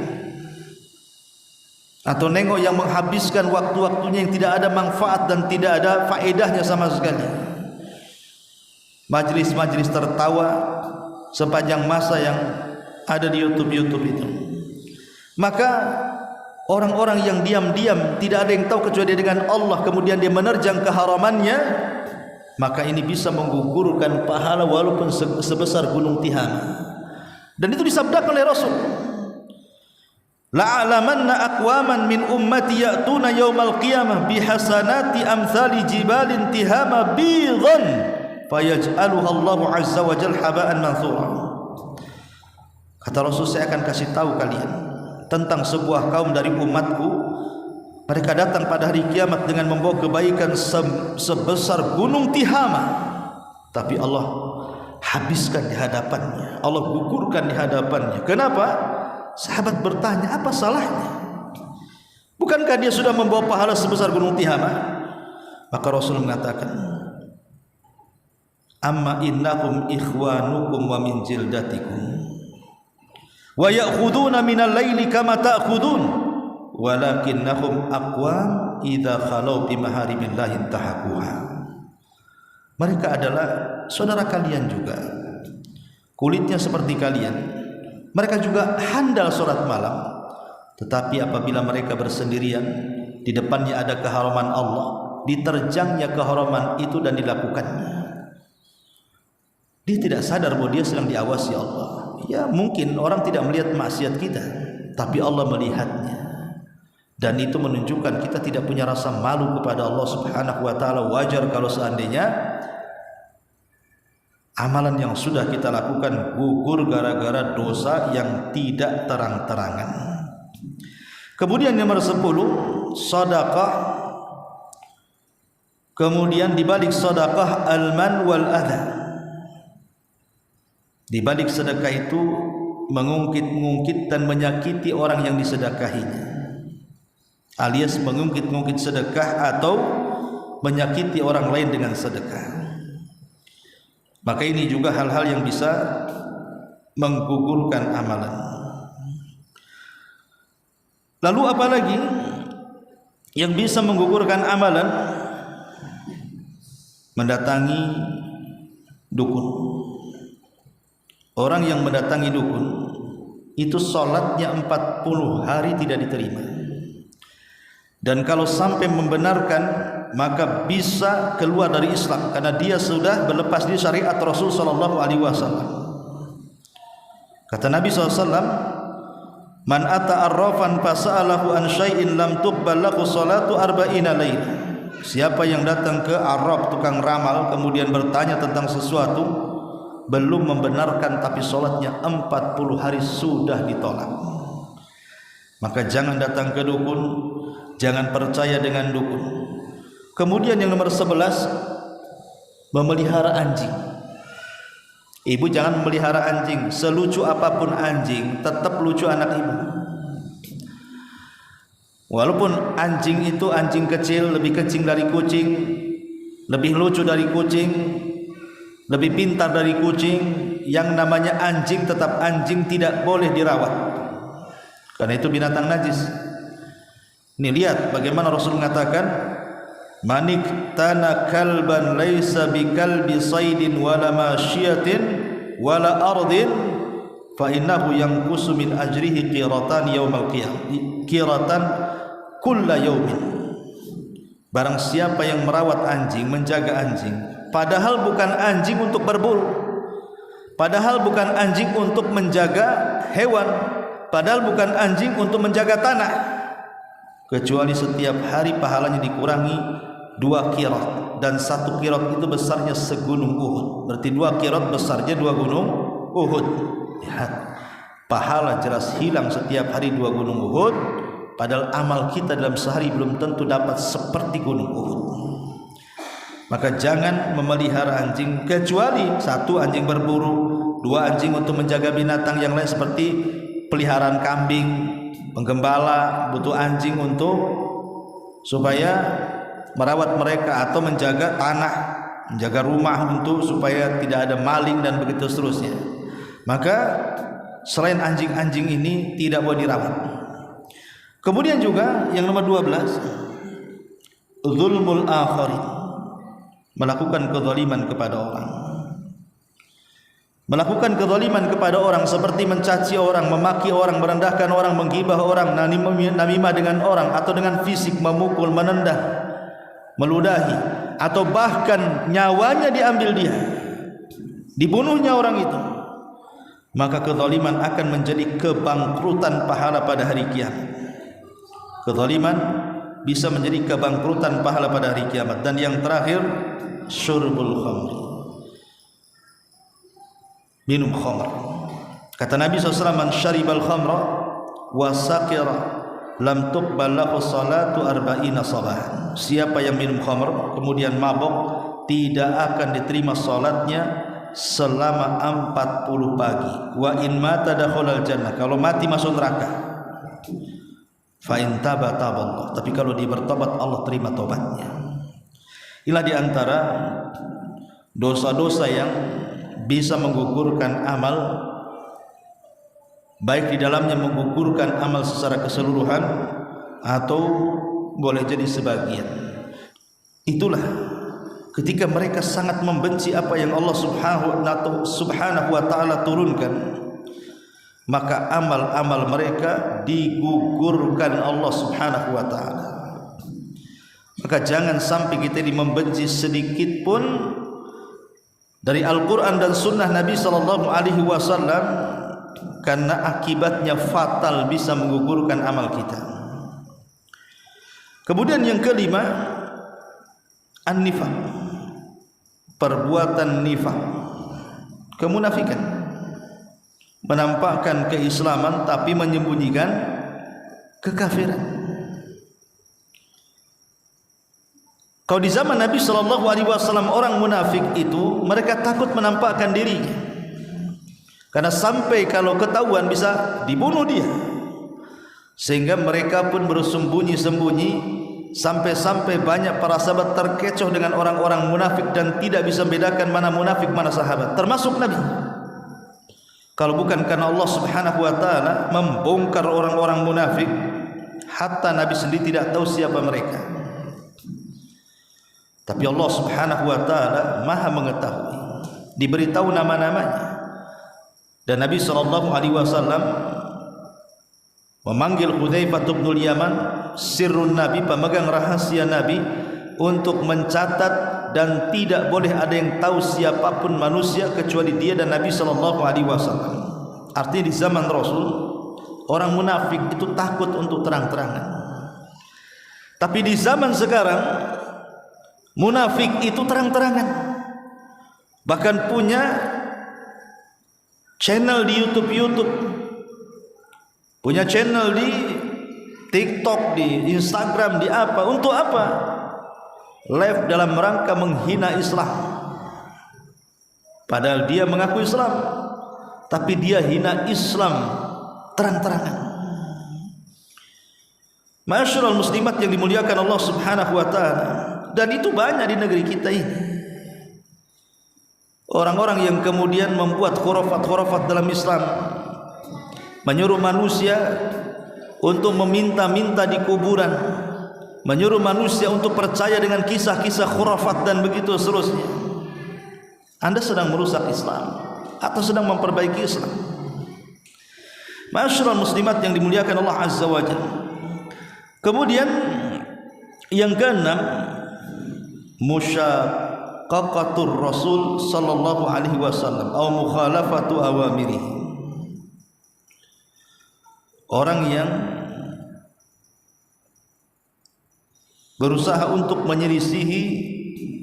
atau nengok yang menghabiskan waktu-waktunya yang tidak ada manfaat dan tidak ada faedahnya sama sekali. Majlis-majlis tertawa sepanjang masa yang ada di YouTube itu. Maka orang-orang yang diam-diam tidak ada yang tahu kecuali dengan Allah, kemudian dia menerjang keharamannya, maka ini bisa menggugurkan pahala walaupun sebesar gunung Tihama. Dan itu disabdakan oleh Rasul. la'alamanna aqwaman min ummati ya'tuna yaumal qiyamah bihasanati amsali jibalin tihama bidhan fayaj'aluha Allahu azza wa jalla haba'an manthura. Kata Rasul, saya akan kasih tahu kalian tentang sebuah kaum dari umatku, mereka datang pada hari kiamat dengan membawa kebaikan sebesar gunung Tihama, tapi Allah habiskan di hadapannya, Allah gugurkan di hadapannya. Kenapa? Sahabat bertanya, apa salahnya? Bukankah dia sudah membawa pahala sebesar gunung Tihama? Maka Rasul mengatakan, amma innahum ikhwanukum wa min jildatikum wa ya'khuduna minal laili kama ta'khudun walakinnahum aqwam idza khalau bi maharibillahi intahaquha. Mereka adalah saudara kalian juga, kulitnya seperti kalian, mereka juga handal salat malam, tetapi apabila mereka bersendirian, di depannya ada keharaman Allah, diterjangnya keharaman itu dan dilakukannya, dia tidak sadar bahwa dia sedang diawasi Allah. Ya mungkin orang tidak melihat maksiat kita, tapi Allah melihatnya, dan itu menunjukkan kita tidak punya rasa malu kepada Allah Subhanahu wa ta'ala. Wajar kalau seandainya amalan yang sudah kita lakukan gugur gara-gara dosa yang tidak terang-terangan. Kemudian nomor 10, sedekah. Kemudian dibalik sedekah al-man wal adha. Di balik sedekah itu mengungkit-ungkit dan menyakiti orang yang disedekahinya, alias mengungkit-ungkit sedekah atau menyakiti orang lain dengan sedekah. Maka ini juga hal-hal yang bisa menggugurkan amalan. Lalu apa lagi yang bisa menggugurkan amalan? Mendatangi dukun. Orang yang mendatangi dukun itu sholatnya 40 hari tidak diterima, dan kalau sampai membenarkan maka bisa keluar dari Islam karena dia sudah berlepas diri syariat Rasul sallallahu alaihi wasallam. Kata Nabi SAW, man ata arrafan fasa'alahu an syai'in lam tuqbal lahu salatu arba'ina laila. Siapa yang datang ke arraf, tukang ramal, kemudian bertanya tentang sesuatu, belum membenarkan tapi sholatnya 40 hari sudah ditolak, maka jangan datang ke dukun, jangan percaya dengan dukun. Kemudian yang nomor 11, memelihara anjing. Ibu jangan memelihara anjing, selucu apapun anjing tetap lucu anak ibu. Walaupun anjing itu anjing kecil, lebih kecil dari kucing, lebih lucu dari kucing, lebih pintar dari kucing, yang namanya anjing tetap anjing, tidak boleh dirawat karena itu binatang najis. Ini lihat bagaimana Rasul mengatakan, manik tana kalban laisa bikalbi saydin wala masyiatin wala ardin fa innahu yanqusu min ajrihi qiratan yaumal qiyamah, qiratan kulla yaumin. Barang siapa yang merawat anjing, menjaga anjing, padahal bukan anjing untuk berburu, padahal bukan anjing untuk menjaga hewan, padahal bukan anjing untuk menjaga tanah, kecuali setiap hari pahalanya dikurangi 2 qirat, dan 1 qirat itu besarnya segunung Uhud. Berarti 2 qirat besarnya 2 gunung Uhud. Lihat, pahala jelas hilang setiap hari 2 gunung Uhud, padahal amal kita dalam sehari belum tentu dapat seperti gunung Uhud. Maka jangan memelihara anjing, kecuali 1 anjing berburu, 2 anjing untuk menjaga binatang yang lain seperti peliharaan kambing, penggembala butuh anjing untuk supaya merawat mereka, atau menjaga tanah, menjaga rumah untuk supaya tidak ada maling dan begitu seterusnya. Maka selain anjing-anjing ini tidak boleh dirawat. Kemudian juga yang nomor 12, zulmul akharin, melakukan kezaliman kepada orang. Melakukan kezaliman kepada orang seperti mencaci orang, memaki orang, merendahkan orang, menggibah orang, namimah dengan orang, atau dengan fisik memukul, menendang, meludahi, atau bahkan nyawanya diambil dia, dibunuhnya orang itu. maka kezaliman akan menjadi kebangkrutan pahala pada hari kiamat. Kezaliman bisa menjadi kebangkrutan pahala pada hari kiamat. Dan yang terakhir, syurbul khamr, minum khamr. Kata Nabi SAW, man syaribal khamra wa saqira lam tuqbal lahu salatu arba'ina sabahan. Siapa yang minum khamr kemudian mabuk, tidak akan diterima salatnya selama 40 pagi. Wa in mata dakhalal jannah, kalau mati masuk neraka. Fa in taba taballah, tapi kalau dia bertobat Allah terima tobatnya. Inilah di antara dosa-dosa yang bisa menggugurkan amal, baik di dalamnya menggugurkan amal secara keseluruhan atau boleh jadi sebagian. Itulah ketika mereka sangat membenci apa yang Allah Subhanahu wa ta'ala turunkan, maka amal-amal mereka digugurkan Allah Subhanahu wa ta'ala. Maka jangan sampai kita ini membenci sedikit pun dari Al-Quran dan Sunnah Nabi SAW, karena akibatnya fatal, bisa menggugurkan amal kita. Kemudian yang kelima, an-nifaq, perbuatan nifaq, kemunafikan, menampakkan keislaman tapi menyembunyikan kekafiran. Kalau di zaman Nabi SAW, orang munafik itu mereka takut menampakkan dirinya, karena sampai kalau ketahuan bisa dibunuh dia, sehingga mereka pun bersembunyi-sembunyi. Sampai-sampai banyak para sahabat terkecoh dengan orang-orang munafik dan tidak bisa membedakan mana munafik mana sahabat, termasuk Nabi. Kalau bukan karena Allah Subhanahu wa ta'ala membongkar orang-orang munafik, hatta Nabi sendiri tidak tahu siapa mereka. Tapi Allah Subhanahu wa ta'ala maha mengetahui, diberitahu nama-namanya. Dan Nabi SAW memanggil Hudzaifah bin Yaman, sirrun Nabi, pemegang rahasia Nabi, untuk mencatat, dan tidak boleh ada yang tahu siapapun manusia kecuali dia dan Nabi SAW. Artinya di zaman Rasul, orang munafik itu takut untuk terang-terangan. Tapi di zaman sekarang, munafik itu terang-terangan, bahkan punya channel di YouTube, punya channel di TikTok, di Instagram, di apa. Untuk apa? Live dalam rangka menghina Islam. Padahal dia mengaku Islam, tapi dia hina Islam terang-terangan. Ma'asyiral muslimat yang dimuliakan Allah Subhanahu wa ta'ala. Dan itu banyak di negeri kita ini, orang-orang yang kemudian membuat khurafat-khurafat dalam Islam, menyuruh manusia untuk meminta-minta di kuburan, menyuruh manusia untuk percaya dengan kisah-kisah khurafat dan begitu seterusnya. Anda sedang merusak Islam atau sedang memperbaiki Islam? Ma'asyiral muslimat yang dimuliakan Allah Azza wa Jalla. Kemudian yang keenam, musyaqqaqatur Rasul sallallahu alaihi wasallam atau mukhalafatu awamirihi. Orang yang berusaha untuk menyelisihi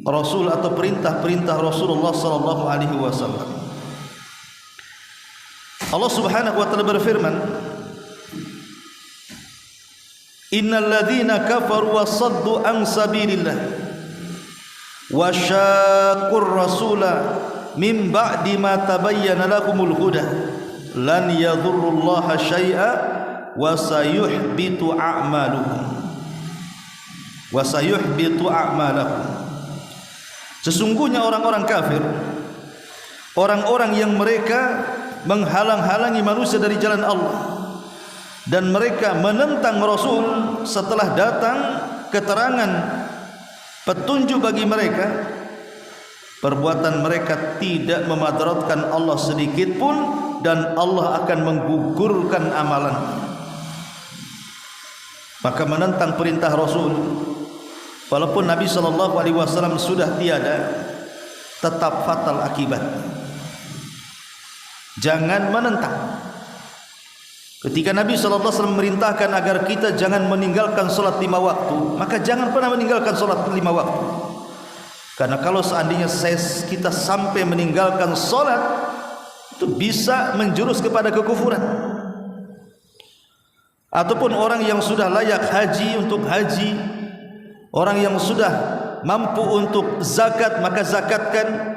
Rasul atau perintah-perintah Rasulullah sallallahu alaihi wasallam. Allah Subhanahu wa taala berfirman, innal ladzina kafaru wasaddu an sabilillah wa syaqqur rasula min ba'di ma tabayyana lahumul huda lan yadhurrullaha syai'a wa sayuhbitu a'malahum. Sesungguhnya orang-orang kafir, orang-orang yang mereka menghalang-halangi manusia dari jalan Allah, dan mereka menentang Rasul setelah datang keterangan petunjuk bagi mereka, perbuatan mereka tidak memadaratkan Allah sedikit pun, dan Allah akan menggugurkan amalan. Maka menentang perintah Rasul, walaupun Nabi SAW sudah tiada, tetap fatal akibat. Jangan menentang. Ketika Nabi SAW memerintahkan agar kita jangan meninggalkan solat 5 waktu, maka jangan pernah meninggalkan solat 5 waktu. Karena kalau seandainya kita sampai meninggalkan solat, itu bisa menjurus kepada kekufuran. Ataupun orang yang sudah layak haji untuk haji, orang yang sudah mampu untuk zakat maka zakatkan.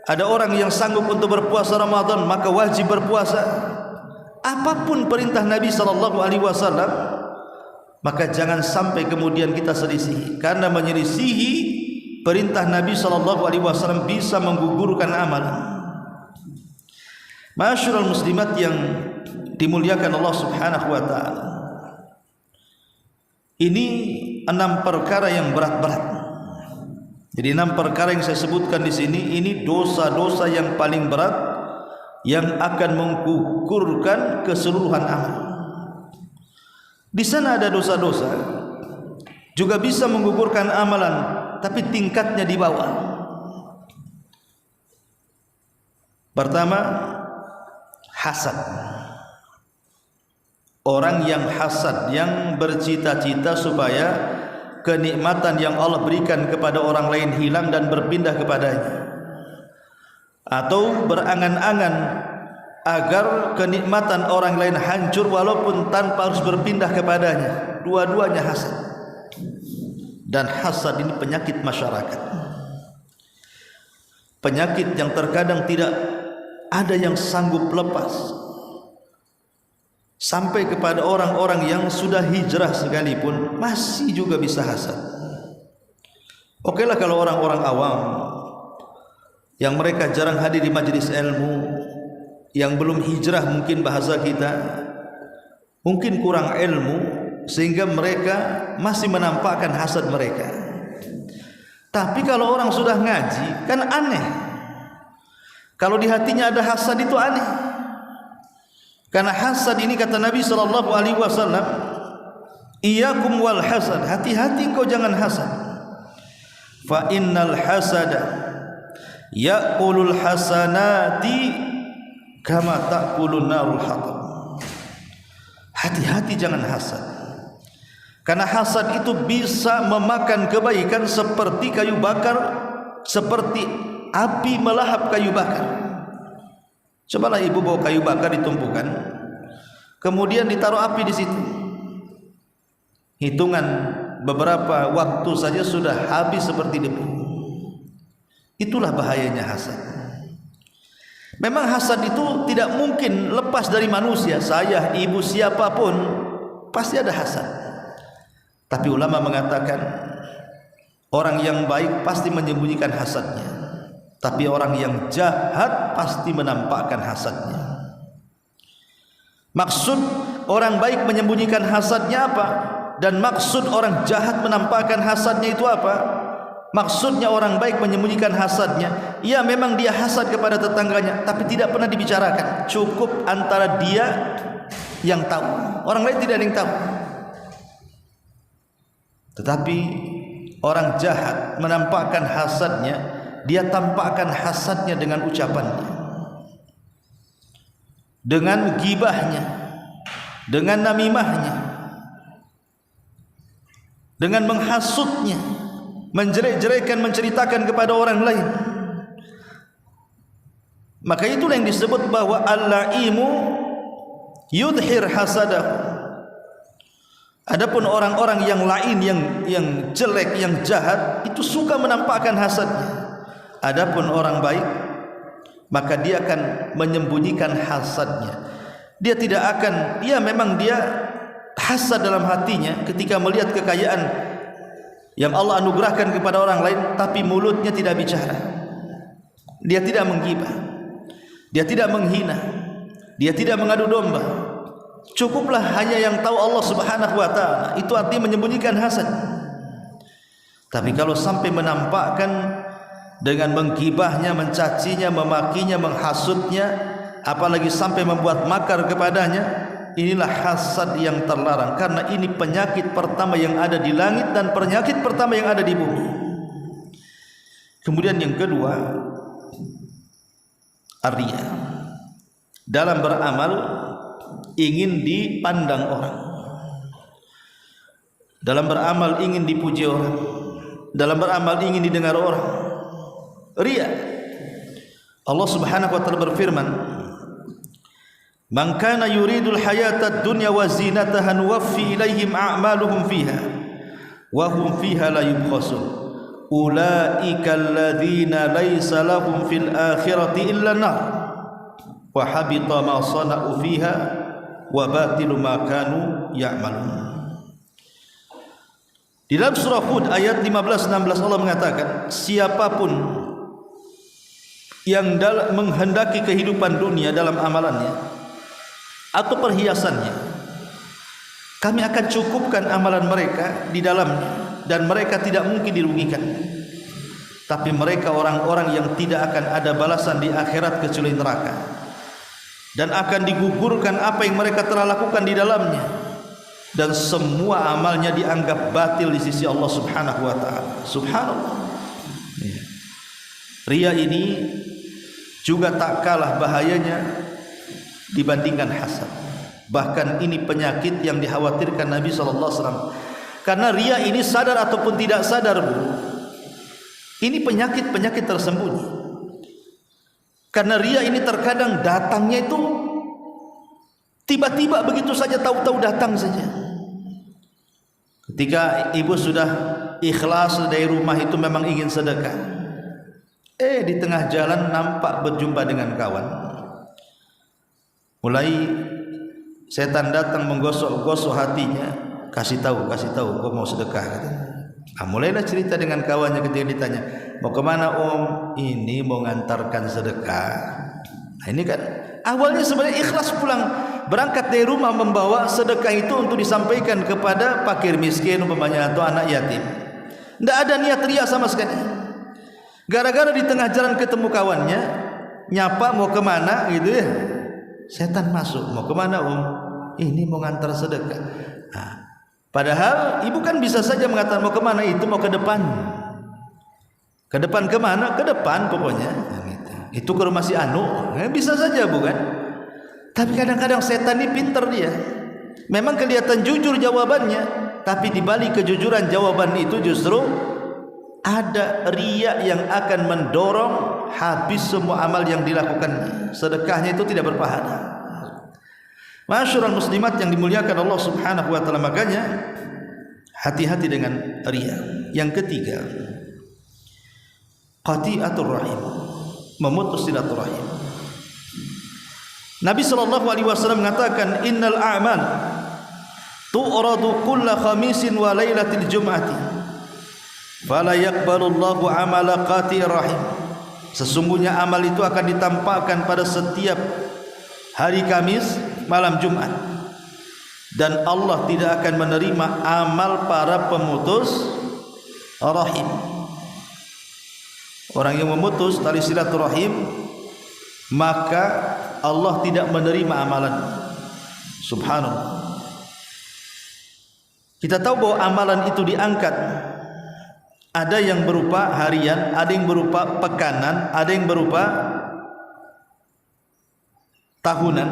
Ada orang yang sanggup untuk berpuasa Ramadan maka wajib berpuasa. Apapun perintah Nabi SAW, maka jangan sampai kemudian kita selisih. Karena menyelisihi perintah Nabi SAW bisa menggugurkan amalan. Ma'asyiral muslimat yang dimuliakan Allah Subhanahu wa taala. Ini 6 perkara yang berat-berat. Jadi 6 perkara yang saya sebutkan di sini, ini dosa-dosa yang paling berat yang akan menggugurkan keseluruhan amal. Di sana ada dosa-dosa juga bisa menggugurkan amalan, tapi tingkatnya di bawah. Pertama, hasad. Orang yang hasad, yang bercita-cita supaya kenikmatan yang Allah berikan kepada orang lain hilang dan berpindah kepadanya, atau berangan-angan agar kenikmatan orang lain hancur walaupun tanpa harus berpindah kepadanya. Dua-duanya hasad. Dan hasad ini penyakit masyarakat, penyakit yang terkadang tidak ada yang sanggup lepas. Sampai kepada orang-orang yang sudah hijrah sekalipun masih juga bisa hasad. Oke lah kalau orang-orang awam yang mereka jarang hadir di majelis ilmu, yang belum hijrah mungkin bahasa kita, mungkin kurang ilmu sehingga mereka masih menampakkan hasad mereka. Tapi kalau orang sudah ngaji kan aneh. Kalau di hatinya ada hasad itu aneh. Karena hasad ini kata Nabi SAW, iyyakum wal hasad, hati-hati kau jangan hasad. Fa innal hasada ya'kulul hasanati kama ta'kulun narul hatab. Hati-hati jangan hasad. Karena hasad itu bisa memakan kebaikan seperti kayu bakar, seperti api melahap kayu bakar. Cobalah ibu bawa kayu bakar ditumpukan, kemudian ditaruh api di situ. Hitungan beberapa waktu saja sudah habis seperti debu. Itulah bahayanya hasad. Memang hasad itu tidak mungkin lepas dari manusia. Saya, ibu, siapapun pasti ada hasad. Tapi ulama mengatakan orang yang baik pasti menyembunyikan hasadnya. Tapi orang yang jahat pasti menampakkan hasadnya. Maksud orang baik menyembunyikan hasadnya apa? Dan maksud orang jahat menampakkan hasadnya itu apa? Maksudnya orang baik menyembunyikan hasadnya, ya memang dia hasad kepada tetangganya, tapi tidak pernah dibicarakan. Cukup antara dia yang tahu, orang lain tidak ada yang tahu. Tetapi orang jahat menampakkan hasadnya, dia tampakkan hasadnya dengan ucapannya, dengan gibahnya, dengan namimahnya, dengan menghasutnya, menjelek-jelekan, menceritakan kepada orang lain. Maka itulah yang disebut bahwa al-laimu yudhir hasadahu. Adapun orang-orang yang lain, yang jelek, yang jahat, itu suka menampakkan hasadnya. Adapun orang baik, maka dia akan menyembunyikan hasadnya. Dia tidak akan, ya memang dia hasad dalam hatinya ketika melihat kekayaan yang Allah anugerahkan kepada orang lain, tapi mulutnya tidak bicara. Dia tidak menggibah, dia tidak menghina, dia tidak mengadu domba. Cukuplah hanya yang tahu Allah Subhanahu wa taala. Itu artinya menyembunyikan hasad. Tapi kalau sampai menampakkan dengan menggibahnya, mencacinya, memakinya, menghasutnya, apalagi sampai membuat makar kepadanya, inilah hasad yang terlarang. Karena ini penyakit pertama yang ada di langit dan penyakit pertama yang ada di bumi. Kemudian yang kedua, ar-riya. dalam beramal ingin dipandang orang, dalam beramal ingin dipuji orang, dalam beramal ingin didengar orang. Riya. Allah Subhanahu wa taala berfirman, "Man kana yuridul hayatad dunya wa zinataha nuwaffi ilaihim a'maluhum fiha wa hum fiha la yubkhasun. Ulaika alladzina laysa lahum fil akhirati illa nar wa habita ma sana'u fiha wa batilu ma kanu ya'malun." Di dalam surah Hud ayat 15-16 Allah mengatakan, siapapun yang menghendaki kehidupan dunia dalam amalannya atau perhiasannya, kami akan cukupkan amalan mereka di dalamnya dan mereka tidak mungkin dirugikan. Tapi mereka orang-orang yang tidak akan ada balasan di akhirat kecuali neraka, dan akan digugurkan apa yang mereka telah lakukan di dalamnya, dan semua amalnya dianggap batil di sisi Allah Subhanahu wa taala. Subhanallah. Riya ini juga tak kalah bahayanya dibandingkan hasad. Bahkan ini penyakit yang dikhawatirkan Nabi sallallahu alaihi wasallam. Karena riya ini sadar ataupun tidak sadar, Bu, ini penyakit-penyakit tersembunyi. Karena riya ini terkadang datangnya itu tiba-tiba begitu saja, tahu-tahu datang saja. Ketika ibu sudah ikhlas dari rumah itu memang ingin sedekah, di tengah jalan nampak berjumpa dengan kawan. Mulai setan datang menggosok-gosok hatinya, kasih tahu, kau mau sedekah, katanya. Mulailah cerita dengan kawannya. Ketika ditanya, mau kemana om? Ini mau ngantarkan sedekah. Ini kan awalnya sebenarnya ikhlas pulang, berangkat dari rumah membawa sedekah itu untuk disampaikan kepada fakir miskin umpamanya atau anak yatim. Tidak ada niat riya sama sekali. Gara-gara di tengah jalan ketemu kawannya, nyapa mau kemana gitu ya, setan masuk. Mau kemana om? Ini mau ngantar sedekah. Padahal ibu kan bisa saja mengatakan mau kemana itu, mau ke depan. Ke depan kemana? Ke depan pokoknya. Itu ke rumah si Anu, bisa saja bukan? Tapi kadang-kadang setan ini pintar dia. Memang kelihatan jujur jawabannya, tapi di balik kejujuran jawaban itu justru ada riya yang akan mendorong habis semua amal yang dilakukannya. Sedekahnya itu tidak berpahala. Masyarul muslimat yang dimuliakan Allah Subhanahu wa taala, makanya hati-hati dengan riya. Yang ketiga, qati'atur rahim, memutus silaturahim. Nabi sallallahu alaihi wasallam mengatakan, innal a'mal tu'radu kulla khamisin wa lailatil jum'ati fala yaqbalullahu amala qati'ir rahim. Sesungguhnya amal itu akan ditampakkan pada setiap hari Kamis, malam Jumat, dan Allah tidak akan menerima amal para pemutus rahim. Orang yang memutus tali silaturahim, maka Allah tidak menerima amalan. Subhanallah. Kita tahu bahwa amalan itu diangkat. Ada yang berupa harian, ada yang berupa pekanan, ada yang berupa tahunan.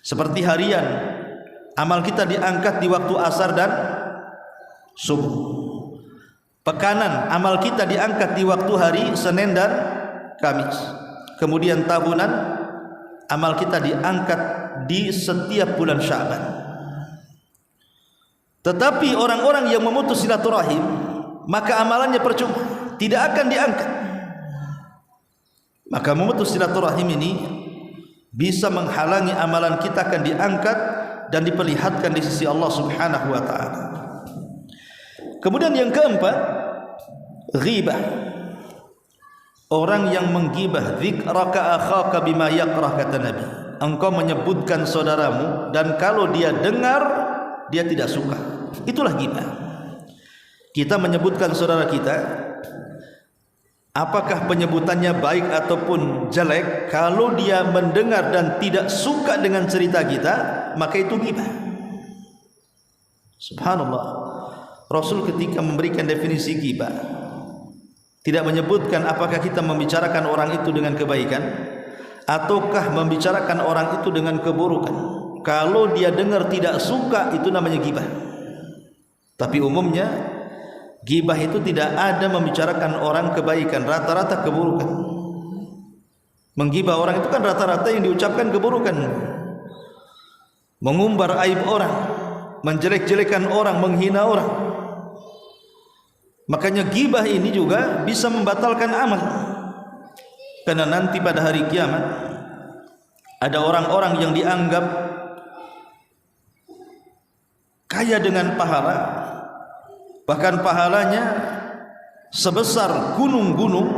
Seperti harian, amal kita diangkat di waktu asar dan subuh. Pekanan, amal kita diangkat di waktu hari Senin dan Kamis. Kemudian tahunan, amal kita diangkat di setiap bulan Sya'ban. Tetapi orang-orang yang memutus silaturahim, maka amalannya percuma, tidak akan diangkat. Maka memutus silaturahim ini bisa menghalangi amalan kita akan diangkat dan diperlihatkan di sisi Allah Subhanahu wa taala. Kemudian yang keempat, ghibah. Orang yang menggibah, dzikraka akhaka bima yakrah, kata Nabi. Engkau menyebutkan saudaramu dan kalau dia dengar dia tidak suka. Itulah ghibah. Kita menyebutkan saudara kita, apakah penyebutannya baik ataupun jelek, kalau dia mendengar dan tidak suka dengan cerita kita, maka itu ghibah. Subhanallah. Rasul ketika memberikan definisi ghibah tidak menyebutkan apakah kita membicarakan orang itu dengan kebaikan ataukah membicarakan orang itu dengan keburukan. Kalau dia dengar tidak suka, itu namanya ghibah. Tapi umumnya ghibah itu tidak ada membicarakan orang kebaikan, rata-rata keburukan. Menggibah orang itu kan rata-rata yang diucapkan keburukan, mengumbar aib orang, menjelek-jelekan orang, menghina orang. Makanya ghibah ini juga bisa membatalkan amal. Karena nanti pada hari kiamat ada orang-orang yang dianggap kaya dengan pahala, bahkan pahalanya sebesar gunung-gunung,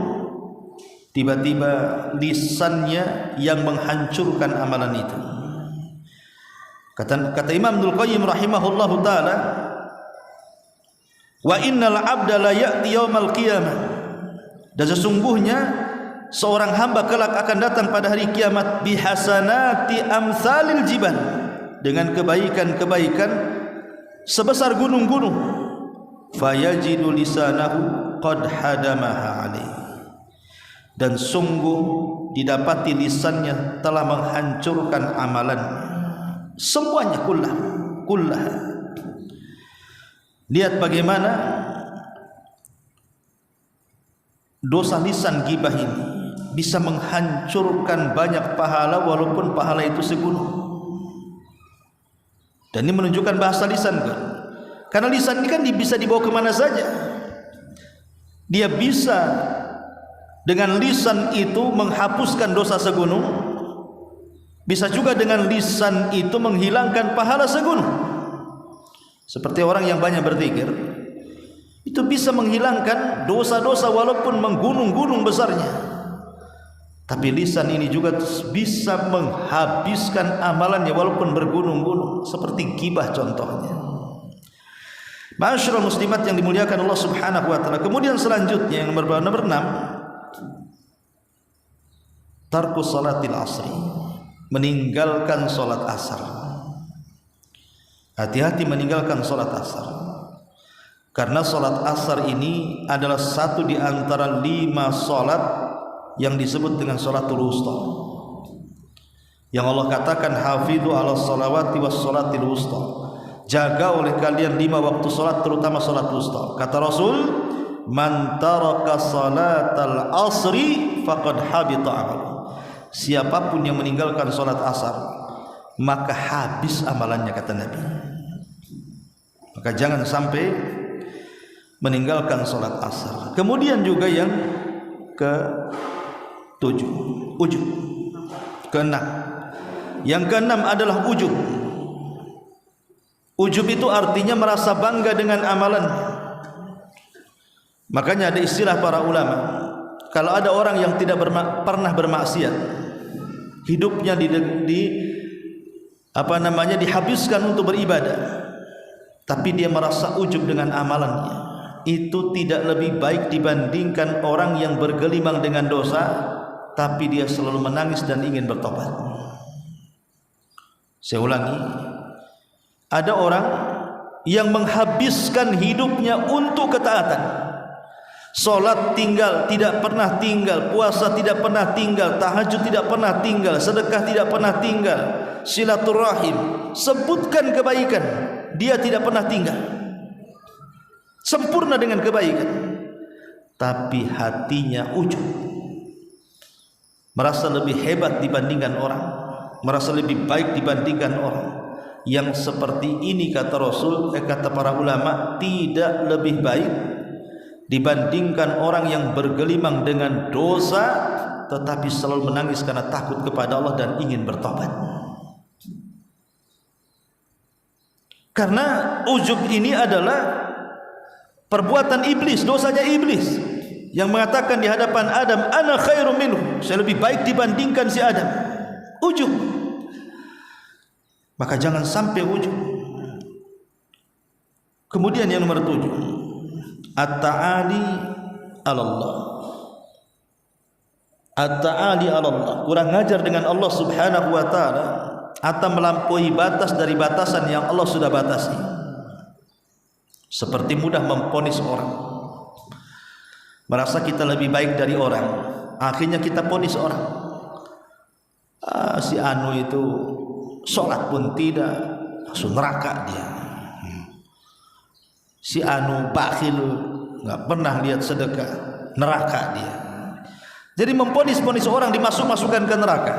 tiba-tiba lisannya yang menghancurkan amalan itu. Kata Imam Ibnul Qayyim rahimahullahu taala, wa innal 'abda la ya'ti yaumal qiyamah, dan sesungguhnya seorang hamba kelak akan datang pada hari kiamat bihasanati amsalil jibal, dengan kebaikan-kebaikan sebesar gunung-gunung, fayajidu lisanahu qad hadamaha alaihi, dan sungguh didapati lisannya telah menghancurkan amalan semuanya, kullah. Lihat bagaimana dosa lisan ghibah ini bisa menghancurkan banyak pahala, walaupun pahala itu segunung. Dan ini menunjukkan bahasa lisan kan? Karena lisan ini kan bisa dibawa kemana saja. Dia bisa dengan lisan itu menghapuskan dosa segunung, bisa juga dengan lisan itu menghilangkan pahala segunung. Seperti orang yang banyak berzikir, itu bisa menghilangkan dosa-dosa walaupun menggunung-gunung besarnya. Tapi lisan ini juga bisa menghabiskan amalannya walaupun bergunung-gunung, seperti ghibah contohnya. Ma'asyiral muslimat yang dimuliakan Allah Subhanahu wa taala. Kemudian selanjutnya yang nomor 6, tarku salatil asri, meninggalkan salat asar. Hati-hati meninggalkan salat asar, karena salat asar ini adalah satu di antara 5 salat yang disebut dengan salatul wusta, yang Allah katakan hafidhu ala salawati was salatil wusta, jaga oleh kalian 5 waktu salat, terutama salat wusta. Kata Rasul, man taraka salatal asri faqad habita amaluhu, siapapun yang meninggalkan salat asar maka habis amalannya, kata Nabi. Maka jangan sampai meninggalkan salat asar. Kemudian juga yang ke-7, ujub. Ke-6, yang ke-6 adalah ujub. Ujub itu artinya merasa bangga dengan amalan. Makanya ada istilah para ulama, kalau ada orang yang tidak pernah bermaksiat, hidupnya dihabiskan untuk beribadah, tapi dia merasa ujub dengan amalannya, itu tidak lebih baik dibandingkan orang yang bergelimang dengan dosa tapi dia selalu menangis dan ingin bertobat. Saya ulangi, ada orang yang menghabiskan hidupnya untuk ketaatan. Salat tinggal, tidak pernah tinggal. Puasa tidak pernah tinggal. Tahajud tidak pernah tinggal. Sedekah tidak pernah tinggal. Silaturahim, sebutkan kebaikan, dia tidak pernah tinggal. Sempurna dengan kebaikan, tapi hatinya ujub, merasa lebih hebat dibandingkan orang, merasa lebih baik dibandingkan orang. Yang seperti ini, kata Rasul, kata para ulama, tidak lebih baik dibandingkan orang yang bergelimang dengan dosa tetapi selalu menangis karena takut kepada Allah dan ingin bertobat. Karena ujub ini adalah perbuatan iblis, dosanya iblis, yang mengatakan di hadapan Adam, ana khairum minhu, saya lebih baik dibandingkan si Adam. Ujub. Maka jangan sampai ujub. Kemudian yang nomor 7, at-ta'ali 'ala Allah. At-ta'ali 'ala Allah, kurang ngajar dengan Allah Subhanahu wa taala atau melampaui batas dari batasan yang Allah sudah batasi. Seperti mudah memponis orang, merasa kita lebih baik dari orang, akhirnya kita ponis orang. Si anu itu sholat pun tidak, masuk neraka dia. Si anu bakhil, nggak pernah lihat sedekah, neraka dia. Jadi memponis-ponis orang masukkan ke neraka.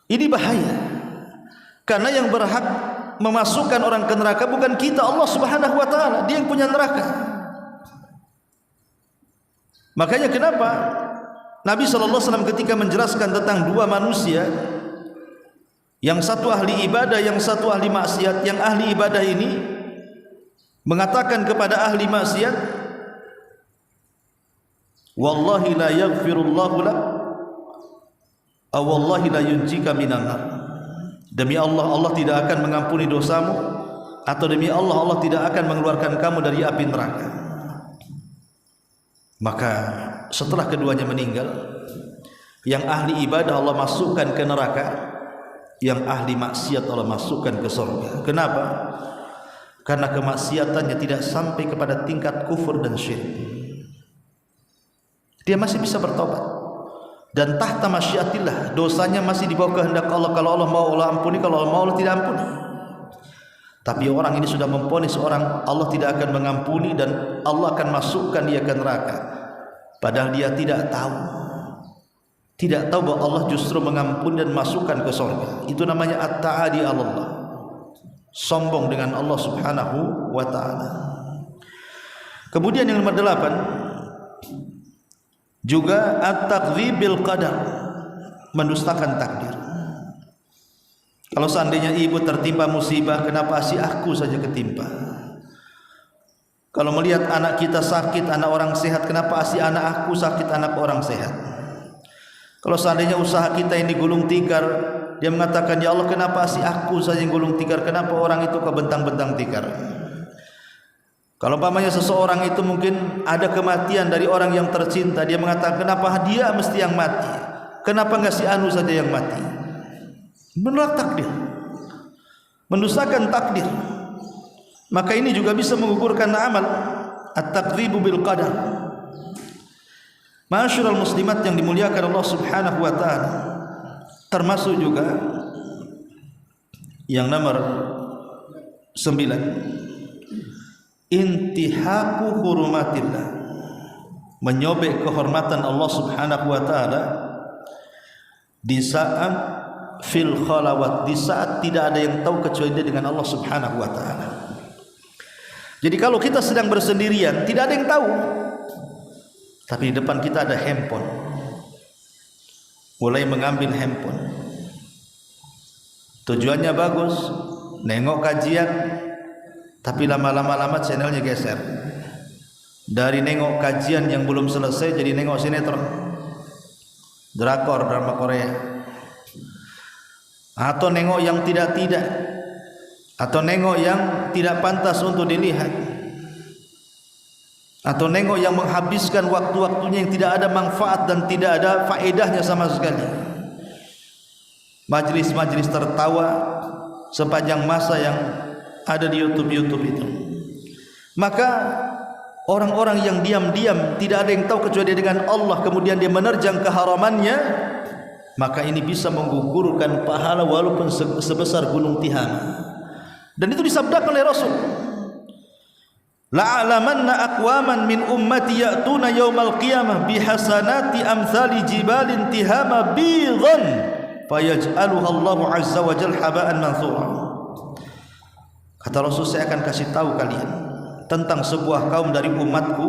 Ini bahaya. Karena yang berhak memasukkan orang ke neraka bukan kita, Allah Subhanahu wa taala. Dia yang punya neraka. Makanya kenapa Nabi sallallahu alaihi wasallam ketika menjelaskan tentang dua manusia, yang satu ahli ibadah, yang satu ahli maksiat, yang ahli ibadah ini mengatakan kepada ahli maksiat, wallahi la yaghfirullahu lak aw wallahi la yunjika minan nar. Demi Allah, Allah tidak akan mengampuni dosamu, atau demi Allah, Allah tidak akan mengeluarkan kamu dari api neraka. Maka setelah keduanya meninggal, yang ahli ibadah Allah masukkan ke neraka, yang ahli maksiat Allah masukkan ke surga. Kenapa? Karena kemaksiatannya tidak sampai kepada tingkat kufur dan syirik. Dia masih bisa bertobat, dan tahta masyiatillah, dosanya masih di bawah kehendak Allah. Kalau Allah mau, Allah ampuni; kalau Allah mau, Allah tidak ampuni. Tapi orang ini sudah memponis orang, Allah tidak akan mengampuni dan Allah akan masukkan dia ke neraka. Padahal dia tidak tahu bahwa Allah justru mengampuni dan masukkan ke surga. Itu namanya at-ta'adi Allah, sombong dengan Allah Subhanahu wa ta'ala. Kemudian yang nomor 8 juga at-takdzibil qadar, mendustakan takdir. Kalau seandainya ibu tertimpa musibah, kenapa si aku saja ketimpa? Kalau melihat anak kita sakit, anak orang sehat, kenapa si anak aku sakit, anak orang sehat? Kalau seandainya usaha kita ini gulung tikar, dia mengatakan, ya Allah, kenapa si aku saja yang gulung tikar, kenapa orang itu kebentang-bentang tikar? Kalau umpamanya seseorang itu mungkin ada kematian dari orang yang tercinta, dia mengatakan, kenapa dia mesti yang mati, kenapa enggak si anu saja yang mati? Menolak takdir, mendustakan takdir. Maka ini juga bisa menggugurkan amal, at-takdzibu bil qadar. Ma'asyiral muslimat yang dimuliakan Allah Subhanahu wa taala, termasuk juga yang nomor 9, intihaku hurumatillah, menyobek kehormatan Allah Subhanahu wa taala di saat fil khalawat, di saat tidak ada yang tahu kecuali dia dengan Allah Subhanahu wa taala. Jadi kalau kita sedang bersendirian, tidak ada yang tahu, tapi di depan kita ada handphone, mulai mengambil handphone, tujuannya bagus, nengok kajian, tapi lama-lama channelnya geser. Dari nengok kajian yang belum selesai jadi nengok sinetron, drakor, drama Korea, atau nengok yang tidak-tidak, atau nengok yang tidak pantas untuk dilihat, atau nengok yang menghabiskan waktu-waktunya yang tidak ada manfaat dan tidak ada faedahnya sama sekali. Majlis-majlis tertawa sepanjang masa yang ada di YouTube itu. Maka orang-orang yang diam-diam tidak ada yang tahu kecuali dia dengan Allah, kemudian dia menerjang keharamannya, maka ini bisa menggugurkan pahala walaupun sebesar gunung Tihama. Dan itu disabdakan oleh Rasul, la'alamanna aqwaman min ummati ya'tuna yaumal qiyamah bihasanati amthali jibalin Tihama bidhan fayaj'aluha Allahu azza wa jalla haba'an manthura. Kata Rasul, saya akan kasih tahu kalian tentang sebuah kaum dari umatku,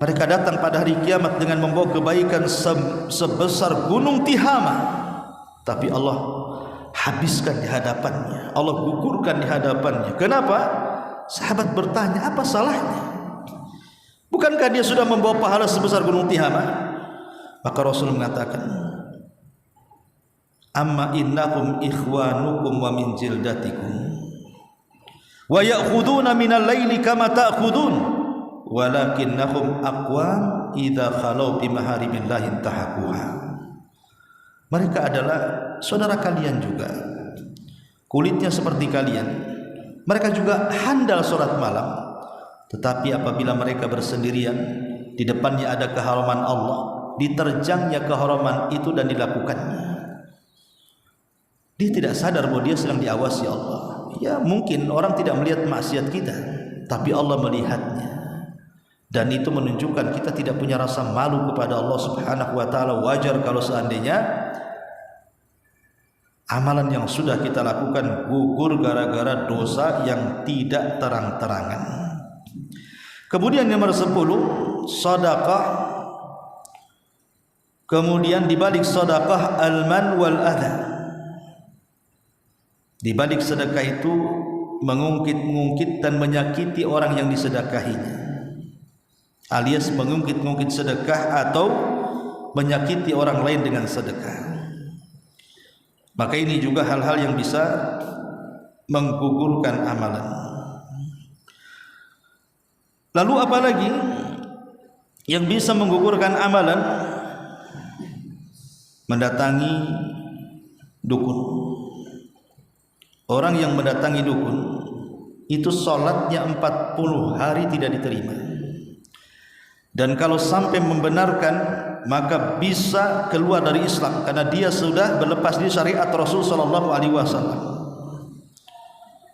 mereka datang pada hari kiamat dengan membawa kebaikan sebesar gunung Tihama, tapi Allah habiskan di hadapannya, Allah gugurkan di hadapannya. Kenapa? Sahabat bertanya, apa salahnya? Bukankah dia sudah membawa pahala sebesar gunung Tihama? Maka Rasul mengatakan, amma innakum ikhwanukum wa min jildatikum wa ya'khuduna minal laili kama ta'khudun walakinnahum aqwam idza khalau bi maharibillahi tahaquha. Mereka adalah saudara kalian juga, kulitnya seperti kalian. Mereka juga handal salat malam, tetapi apabila mereka bersendirian, di depannya ada keharaman Allah, diterjangnya keharaman itu dan dilakukannya. Dia tidak sadar bahwa dia sedang diawasi Allah. Ya mungkin orang tidak melihat maksiat kita, tapi Allah melihatnya. Dan itu menunjukkan kita tidak punya rasa malu kepada Allah Subhanahu wa taala. Wajar kalau seandainya amalan yang sudah kita lakukan gugur gara-gara dosa yang tidak terang-terangan. Kemudian nomor 10, sedekah. Kemudian dibalik sedekah al-man wal adha. Di balik sedekah itu mengungkit-ungkit dan menyakiti orang yang disedekahinya, alias mengungkit-ungkit sedekah atau menyakiti orang lain dengan sedekah. Maka ini juga hal-hal yang bisa menggugurkan amalan. Lalu apalagi yang bisa menggugurkan amalan? Mendatangi dukun. Orang yang mendatangi dukun itu sholatnya 40 hari tidak diterima. Dan kalau sampai membenarkan, maka bisa keluar dari Islam karena dia sudah berlepas di syariat Rasul sallallahu alaihi wasallam.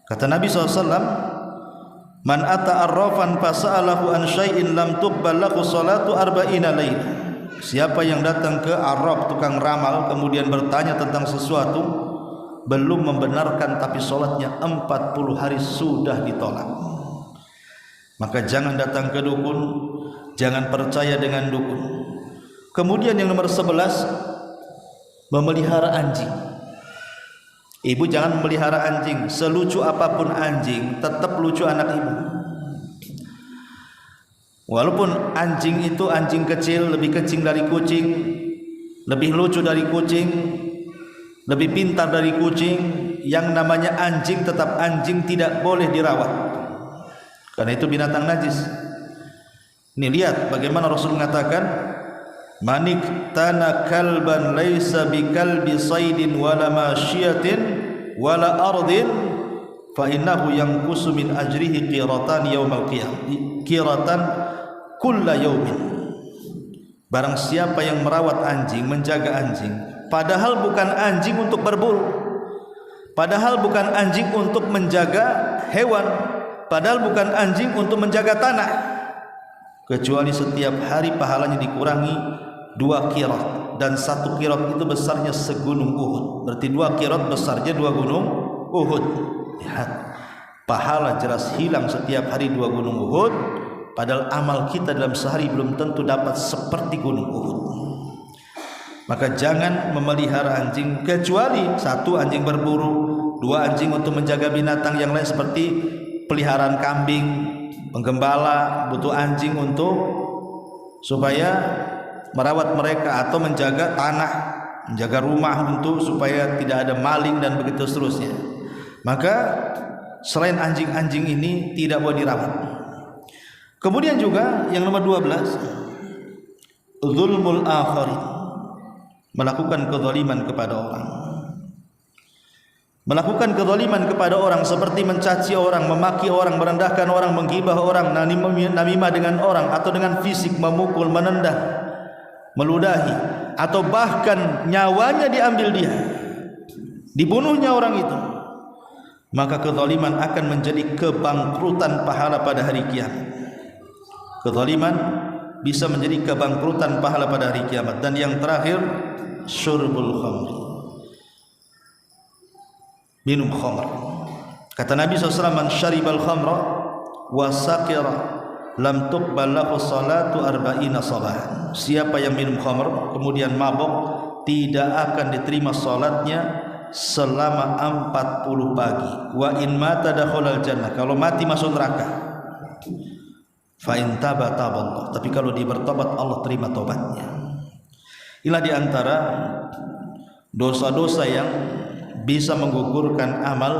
Kata Nabi SAW, man ata arrafan fasa'alahu an syai'in lam tuqbal lahu salatu arba'ina laila. Siapa yang datang ke arraf, tukang ramal, kemudian bertanya tentang sesuatu, belum membenarkan tapi sholatnya 40 hari sudah ditolak. Maka jangan datang ke dukun, jangan percaya dengan dukun. Kemudian yang nomor 11, memelihara anjing. Ibu jangan memelihara anjing. Selucu apapun anjing, tetap lucu anak ibu. Walaupun anjing itu anjing kecil, lebih kecil dari kucing, lebih lucu dari kucing, lebih pintar dari kucing, yang namanya anjing tetap anjing, tidak boleh dirawat karena itu binatang najis. Ini lihat bagaimana Rasul mengatakan, manik tana kalban laisa bikalbi saydin wala masyiatin wala ardin fa innahu yanqusu min ajrihi qiratan yaumal qiyamah, qiratan kulla yaumin. Barang siapa yang merawat anjing, menjaga anjing, padahal bukan anjing untuk berburu, padahal bukan anjing untuk menjaga hewan, padahal bukan anjing untuk menjaga tanah, kecuali setiap hari pahalanya dikurangi 2 qirat, dan 1 qirat itu besarnya segunung Uhud. Berarti 2 qirat besarnya 2 gunung Uhud. Lihat, pahala jelas hilang setiap hari 2 gunung Uhud, padahal amal kita dalam sehari belum tentu dapat seperti gunung Uhud. Maka jangan memelihara anjing, kecuali 1 anjing berburu, 2 anjing untuk menjaga binatang yang lain seperti peliharaan kambing, penggembala butuh anjing untuk supaya merawat mereka, atau menjaga tanah, menjaga rumah untuk supaya tidak ada maling dan begitu seterusnya. Maka selain anjing-anjing ini tidak boleh dirawat. Kemudian juga yang nomor 12, zulmul akharin, melakukan kezaliman kepada orang. Melakukan kezaliman kepada orang seperti mencaci orang, memaki orang, merendahkan orang, menggibah orang, namimah dengan orang, atau dengan fisik memukul, menendang, meludahi, atau bahkan nyawanya diambil dia, dibunuhnya orang itu. Maka kezaliman akan menjadi kebangkrutan pahala pada hari kiamat. Kezaliman bisa menjadi kebangkrutan pahala pada hari kiamat. Dan yang terakhir, syurbul khamr, minum khamr. Kata Nabi SAW, man syaribal khamra wa saqira lam tuqbal lahu salatu arba'ina sabahan. Siapa yang minum khamr kemudian mabuk, tidak akan diterima salatnya selama 40 pagi. Wa in mata dakhalal jannah, kalau mati masuk neraka. Fa in taba taballah, tapi kalau dia bertobat Allah terima tobatnya. Inilah di antara dosa-dosa yang bisa menggugurkan amal,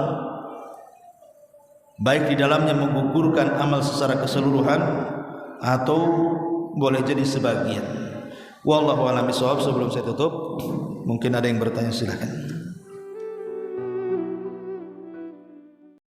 baik di dalamnya menggugurkan amal secara keseluruhan atau boleh jadi sebagian. Wallahu a'lam bishawab. Sebelum saya tutup, mungkin ada yang bertanya, silakan.